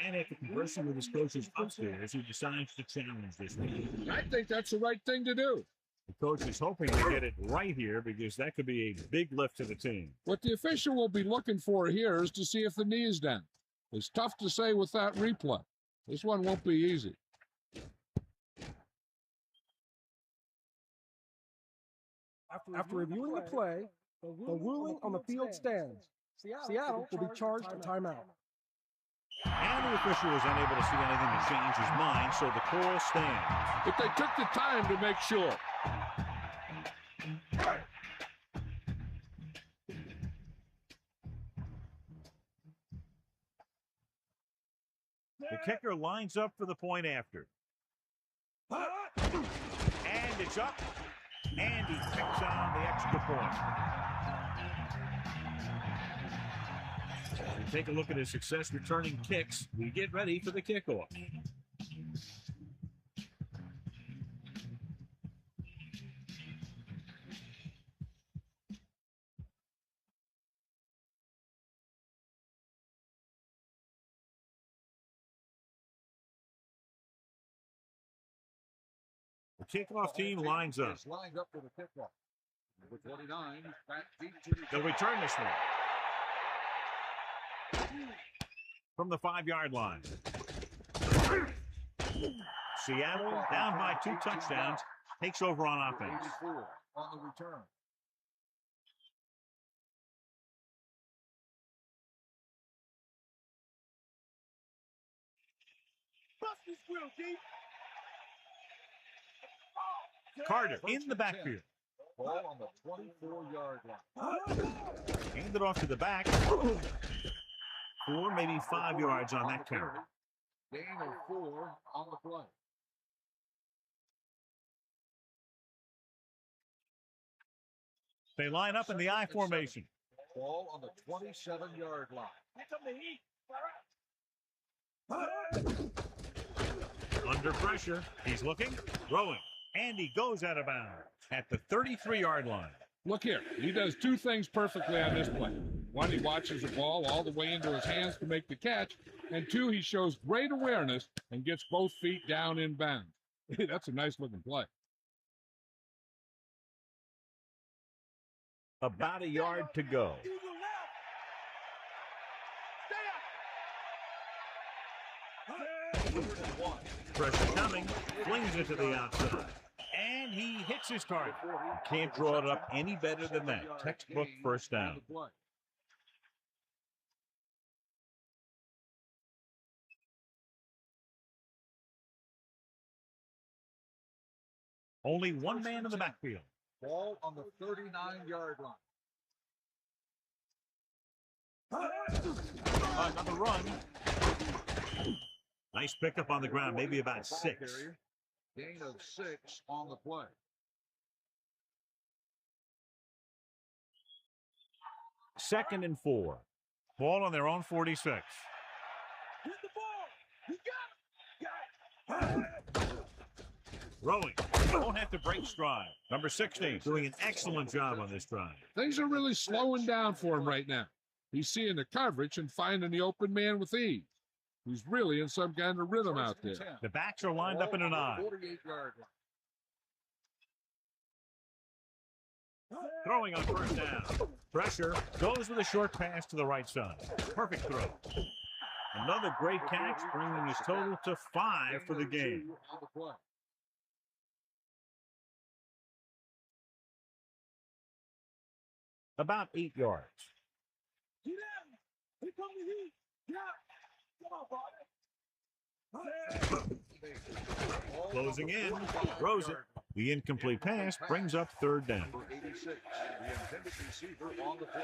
And after conversing with his coaches upstairs, he decides to challenge this week. I think that's the right thing to do. The coach is hoping to get it right here because that could be a big lift to the team. What the official will be looking for here is to see if the knee is down. It's tough to say with that replay. This one won't be easy. After reviewing the play, the ruling on the field stands. Seattle will be charged a timeout. And the official was unable to see anything to change his mind, so the call stands. But they took the time to make sure. The kicker lines up for the point after. And it's up. And he picks on the extra point. As we take a look at his success returning kicks, we get ready for the kickoff. The kickoff team lines up. Is lined up for the kickoff. Number 29. Back deep to They'll return this one. From the 5-yard line. Seattle, down by 2 touchdowns, takes over on offense. 84 on the return. Bust this grill, Keith. Carter in the backfield. Ball on the 24-yard line. Hand it off to the back. 4, maybe 5 yards on that carry. Gain of 4 on the play. They line up in the I formation. Ball on the 27-yard line. Under pressure. He's looking, throwing, and he goes out of bounds at the 33-yard line. Look here. He does two things perfectly on this play. One, he watches the ball all the way into his hands to make the catch. And two, he shows great awareness and gets both feet down in bounds. That's a nice-looking play. About a yard to go. Pressure coming, flings it to the outside, and he hits his target. Can't draw it up any better than that. Textbook first down. Only one man in the backfield. Ball on the 39-yard line. Another run. Nice pickup on the ground, maybe about 6. Gain of 6 on the play. Second and 4. Ball on their own 46. Hit the ball. You got it. Throwing. Won't have to break stride. Number 16 doing an excellent job on this drive. Things are really slowing down for him right now. He's seeing the coverage and finding the open man with ease. He's really in some kind of rhythm out there. The backs are lined up in an I. 48-yard line. Throwing on first down. Pressure. Goes with a short pass to the right side. Perfect throw. Another great catch, bringing his total to 5 for the game. On the play. About 8 yards. Get out. Here come the heat. Yeah. Come on, buddy. Closing in. Throws it. The incomplete pass brings up third down. Number 86, the intended receiver on the play.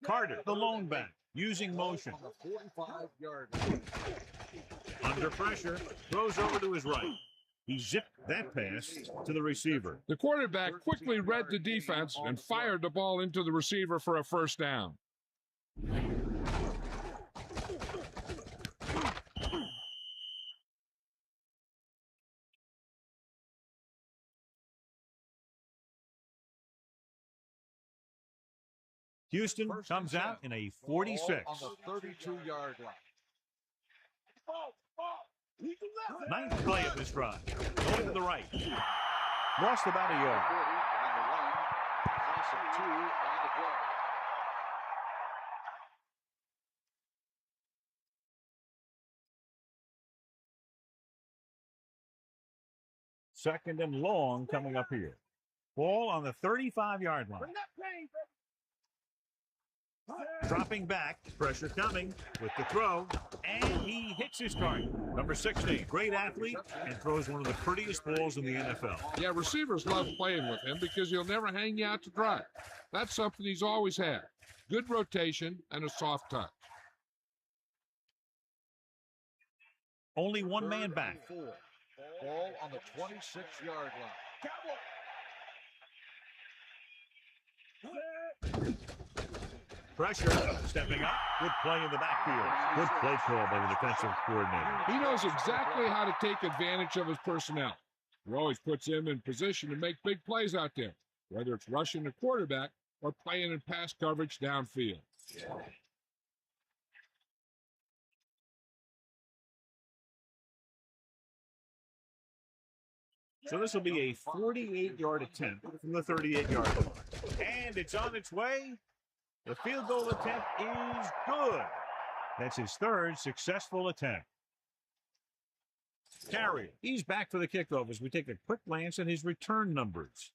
Carter, the lone back, using motion. On the 45-yard line. Under pressure, throws over to his right. He zipped that pass to the receiver. The quarterback quickly read the defense and fired the ball into the receiver for a first down. Houston comes out in a 46. On the 32-yard line. Ninth play of this drive. Going to the right. Lost about a yard. 40 on the run. Loss of 2 on the play. Second and long coming up here. Ball on the 35-yard line. Dropping back, pressure coming with the throw, and he hits his target. Number 16, great athlete, and throws one of the prettiest balls in the NFL. Yeah, receivers love playing with him because he'll never hang you out to dry. That's something he's always had. Good rotation and a soft touch. Only one man back. Ball on the 26-yard line. Pressure, stepping up, good play in the backfield. Good play call by the defensive coordinator. He knows exactly how to take advantage of his personnel. He always puts him in position to make big plays out there, whether it's rushing the quarterback or playing in pass coverage downfield. So this will be a 48-yard attempt from the 38-yard line. And it's on its way. The field goal attempt is good. That's his third successful attempt. Carrier, he's back for the kickoff as we take a quick glance at his return numbers.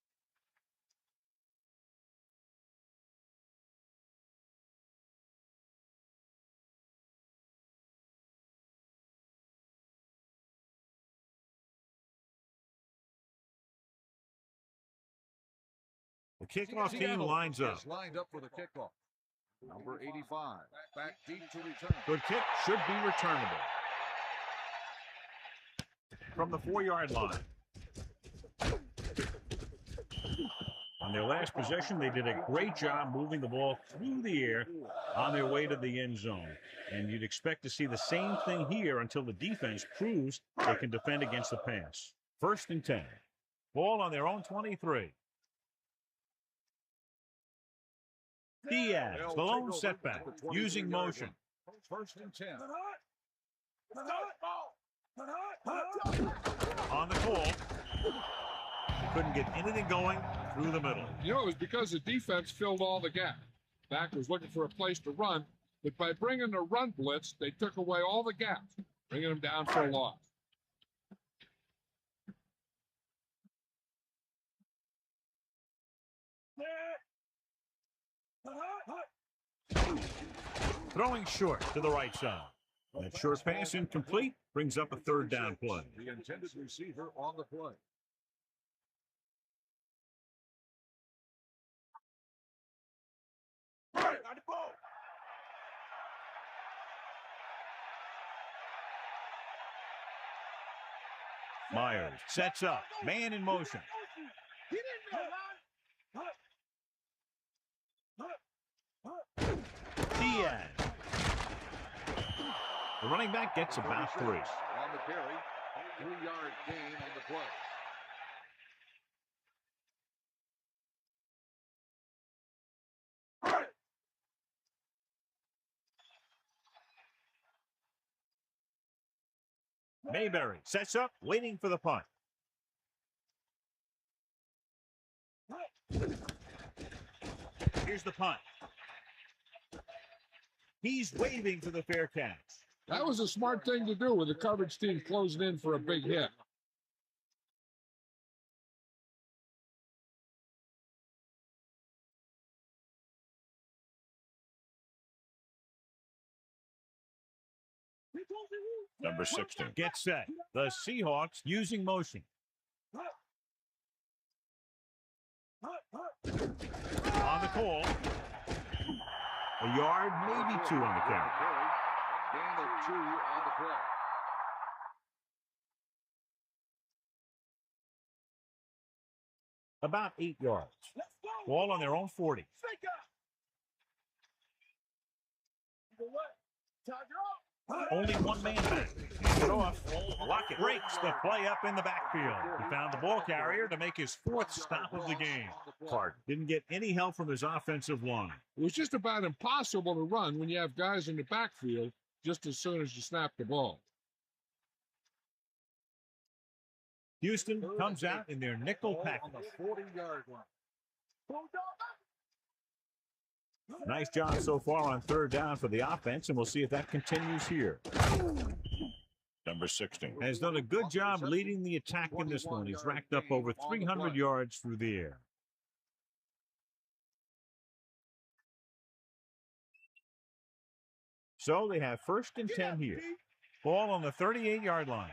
The kickoff team lines up. Is lined up for the kickoff. Number 85. Back deep to return. Good kick, should be returnable. From the 4-yard line. On their last possession, they did a great job moving the ball through the air on their way to the end zone. And you'd expect to see the same thing here until the defense proves they can defend against the pass. 1st and 10. Ball on their own 23. Diaz, the lone setback, using motion. 1st and 10. On the call. Couldn't get anything going through the middle. You know, it was because the defense filled all the gaps. Back was looking for a place to run, but by bringing the run blitz, they took away all the gaps, bringing them down for a loss. Throwing short to the right side. That short pass incomplete brings up a 3rd down play. The intended receiver on the play. Myers sets up, man in motion. Diaz. The running back gets about 3. On the carry. 3-yard gain on the play. Mayberry sets up, waiting for the punt. Here's the punt. He's waving for the fair catch. That was a smart thing to do with the coverage team closing in for a big hit. Number 16 gets set. The Seahawks using motion. On the call. A yard, maybe 2 on the carry. Gain of 2 on the play. About 8 yards. Ball on their own 40. Only one man back. Hands it off. Lockett breaks the play up in the backfield. He found the ball carrier to make his 4th stop of the game. Clark didn't get any help from his offensive line. It was just about impossible to run when you have guys in the backfield just as soon as you snap the ball. Houston comes out in their nickel package. On the 40-yard line. Nice job so far on 3rd down for the offense, and we'll see if that continues here. Number 16 has done a good job leading the attack in this one. He's racked up over 300 yards through the air. So they have 1st and 10 here. Ball on the 38-yard line.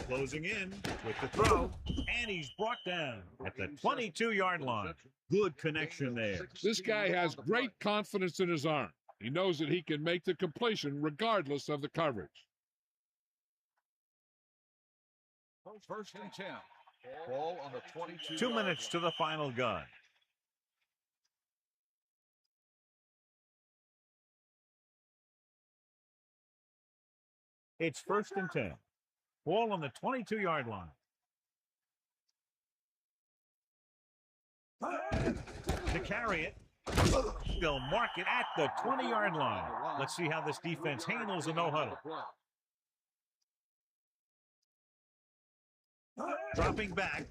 Closing in with the throw, and he's brought down at the 22-yard line. Good connection there. This guy has great confidence in his arm. He knows that he can make the completion regardless of the coverage. 1st and 10. Ball on the 22. 2 minutes to the final gun. It's 1st and 10. Ball on the 22-yard line. To carry it. They'll mark it at the 20-yard line. Let's see how this defense handles a no-huddle. Dropping back.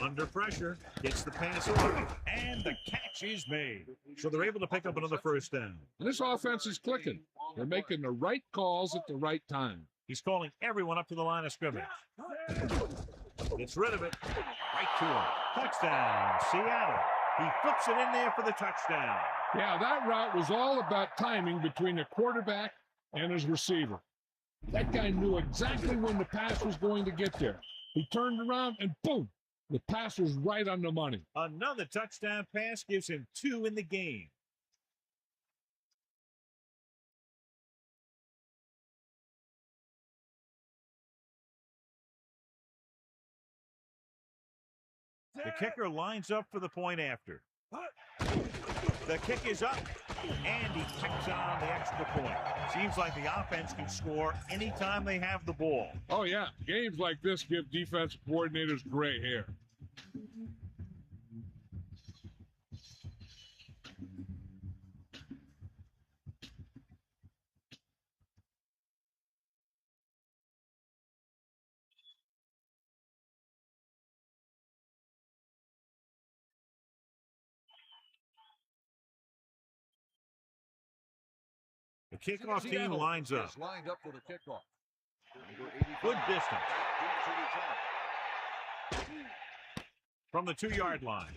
Under pressure. Gets the pass off. And the catch is made. So they're able to pick up another 1st down. This offense is clicking. They're making the right calls at the right time. He's calling everyone up to the line of scrimmage. Gets rid of it. Right to him. Touchdown, Seattle. He flips it in there for the touchdown. Yeah, that route was all about timing between the quarterback and his receiver. That guy knew exactly when the pass was going to get there. He turned around and boom, the pass was right on the money. Another touchdown pass gives him 2 in the game. The kicker lines up for the point after. The kick is up, and he kicks on the extra point. Seems like the offense can score anytime they have the ball. Oh, yeah. Games like this give defensive coordinators gray hair. The kickoff team lines up. Lined up for the kickoff. Good distance. From the 2-yard line.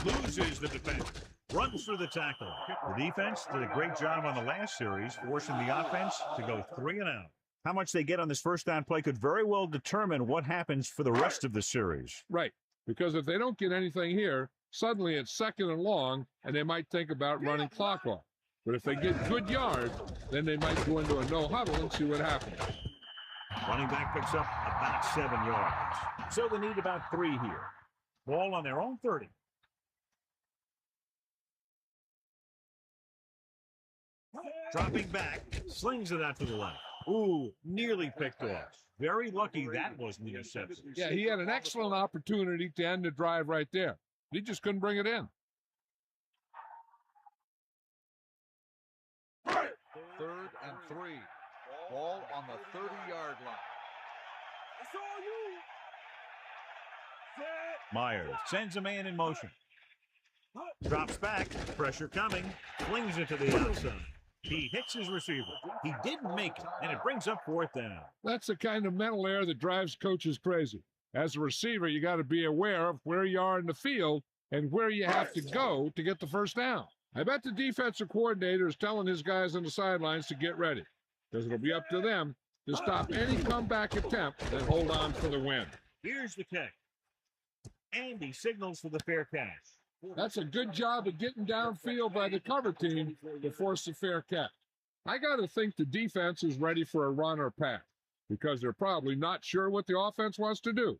Loses the defense. Runs through the tackle. The defense did a great job on the last series, forcing the offense to go 3 and out. How much they get on this first down play could very well determine what happens for the rest of the series. Right, because if they don't get anything here, suddenly it's 2nd and long, and they might think about running clock off. But if they get good yards, then they might go into a no-huddle and see what happens. Running back picks up about 7 yards. So they need about 3 here. Ball on their own 30. Dropping back, slings it out to the left. Ooh, nearly picked off. Very lucky that wasn't the interception. Yeah, he had an excellent opportunity to end the drive right there. He just couldn't bring it in. 3rd and 3. Ball on the 30-yard line. Myers sends a man in motion. Drops back, pressure coming, flings it to the outside. He hits his receiver. He didn't make it, and it brings up 4th down. That's the kind of mental error that drives coaches crazy. As a receiver, you got to be aware of where you are in the field and where you have to go to get the first down. I bet the defensive coordinator is telling his guys on the sidelines to get ready, because it'll be up to them to stop any comeback attempt and hold on for the win. Here's the kick. And he signals for the fair catch. That's a good job of getting downfield by the cover team to force the fair catch. I got to think the defense is ready for a run or pass, because they're probably not sure what the offense wants to do.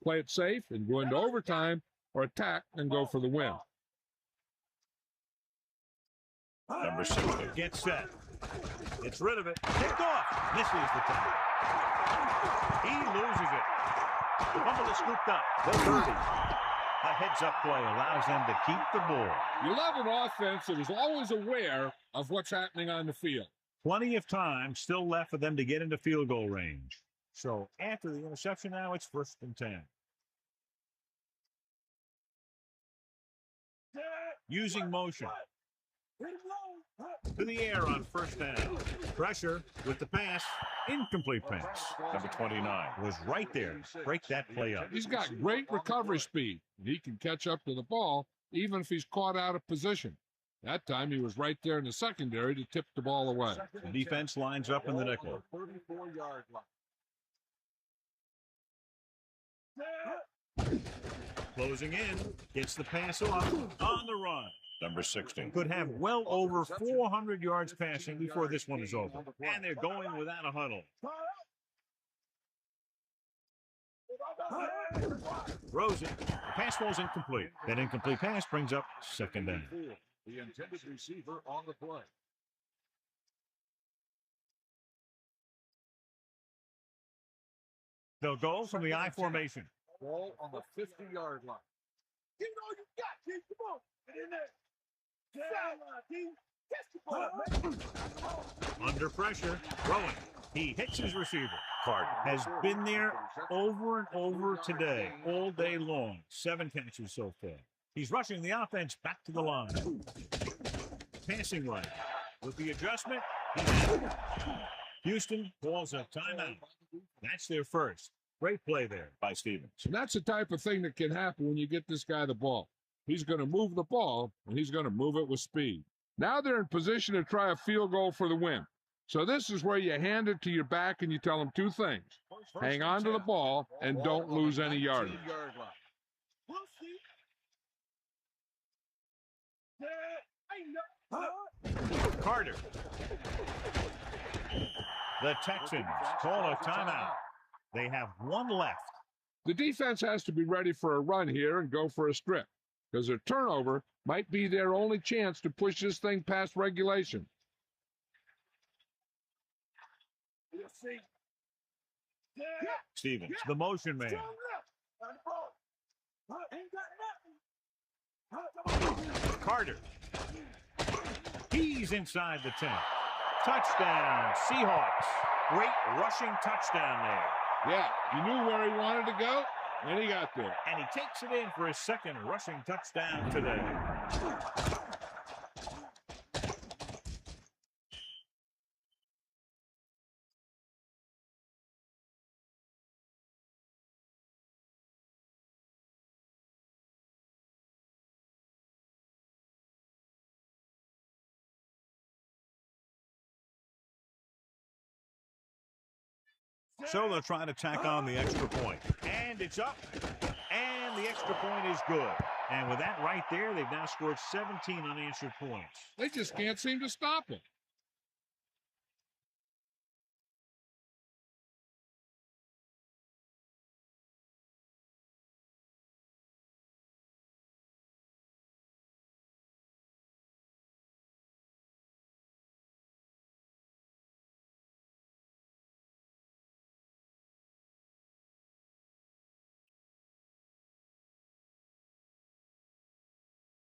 Play it safe and go into overtime, or attack and go for the win. Number 6 gets set. Gets rid of it. Kicked off. Misses the tackle. He loses it. The fumble is scooped up. The 30. A heads-up play allows them to keep the ball. You love an offense that is always aware of what's happening on the field. Plenty of time still left for them to get into field goal range. So after the interception now, it's 1st and 10. Using motion. To the air on 1st down. Pressure with the pass. Incomplete pass. Number 29 was right there. Break that play up. He's got great recovery speed. He can catch up to the ball even if he's caught out of position. That time he was right there in the secondary to tip the ball away. The defense lines up in the nickel. 34-yard line. Closing in. Gets the pass off on the run. Number 16. Could have well over 400 yards passing before this one is over. And they're going without a huddle. Throws it. The pass falls incomplete. That incomplete pass brings up 2nd down. The intended receiver on the play. They'll go from the I formation. Ball on the 50-yard line. Give it all you got, Keith. Come on. Get in there. Under pressure, throwing. He hits his receiver. Carter has been there over and over today, all day long. 7 catches so far. He's rushing the offense back to the line. Passing right. With the adjustment, he has it. Houston calls a timeout. That's their first. Great play there by Stevens. And that's the type of thing that can happen when you get this guy the ball. He's going to move the ball, and he's going to move it with speed. Now they're in position to try a field goal for the win. So this is where you hand it to your back and you tell him 2 things. Hang on to the ball and don't lose any yardage. Carter. The Texans call a timeout. They have one left. The defense has to be ready for a run here and go for a strip, because a turnover might be their only chance to push this thing past regulation. Stevens, the motion man. Carter. He's inside the 10. Touchdown, Seahawks. Great rushing touchdown there. Yeah, he knew where he wanted to go, and he got there. And he takes it in for his second rushing touchdown today. So they'll try to tack on the extra point. And it's up. And the extra point is good. And with that right there, they've now scored 17 unanswered points. They just can't seem to stop him.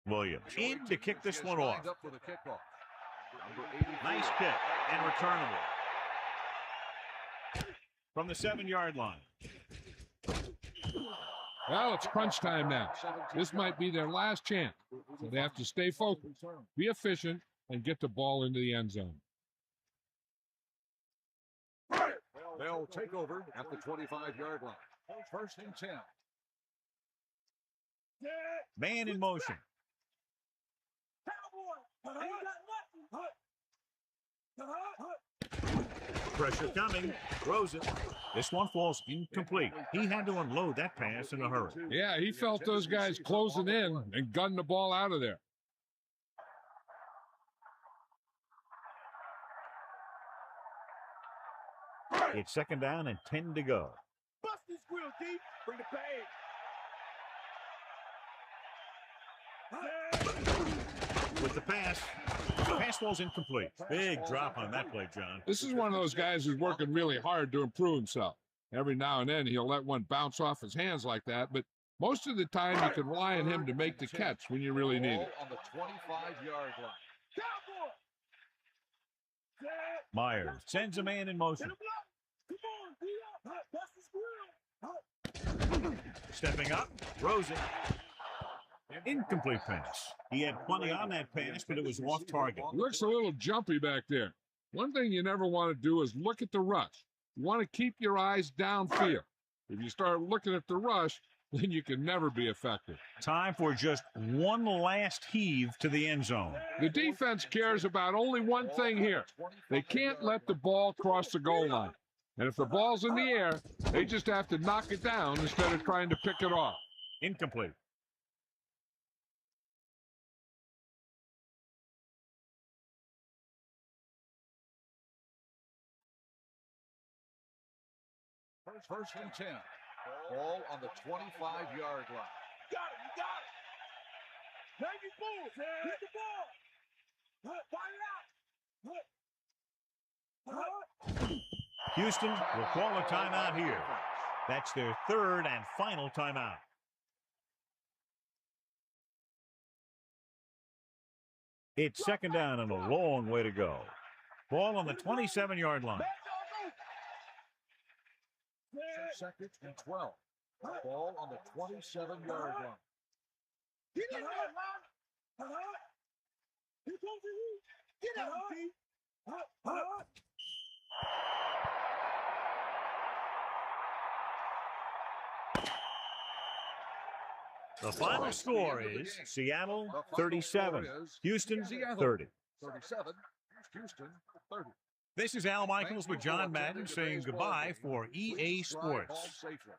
Williams in to kick this one off. Nice kick and returnable. From the 7-yard line. Well, it's crunch time now. This might be their last chance, so they have to stay focused, be efficient, and get the ball into the end zone. They'll take over at the 25-yard line. First and 10. Man in motion. Pressure coming. Throws it. This one falls incomplete. He had to unload that pass in a hurry. Yeah, he felt those guys closing in and gunned the ball out of there. It's second down and 10 to go. Bust this grill, D. Bring the pain. With the pass. The pass falls incomplete. Big drop on that play, John. This is one of those guys who's working really hard to improve himself. Every now and then he'll let one bounce off his hands like that, but most of the time you can rely on him to make the catch when you really need it. On the 25-yard line. Myers sends a man in motion. Stepping up, throws it. Incomplete pass. He had plenty on that pass, but it was off target. He looks a little jumpy back there. One thing you never want to do is look at the rush. You want to keep your eyes downfield. If you start looking at the rush, then you can never be effective. Time for just one last heave to the end zone. The defense cares about only one thing here. They can't let the ball cross the goal line. And if the ball's in the air, they just have to knock it down instead of trying to pick it off. Incomplete. First and 10. Ball on the 25-yard line. Got it, you got it. Take it forward. Hit the ball. Fire it out. Houston will call a timeout here. That's their third and final timeout. It's second down and a long way to go. Ball on the 27-yard line. Second and 12. Ball on the 27-yard line. Get in there, man. Here comes the heat. Get out, Pete. The final score is Seattle 37, Houston 30. 37, Houston 30. This is Al Michaels with John Madden saying goodbye for EA Sports. Safely.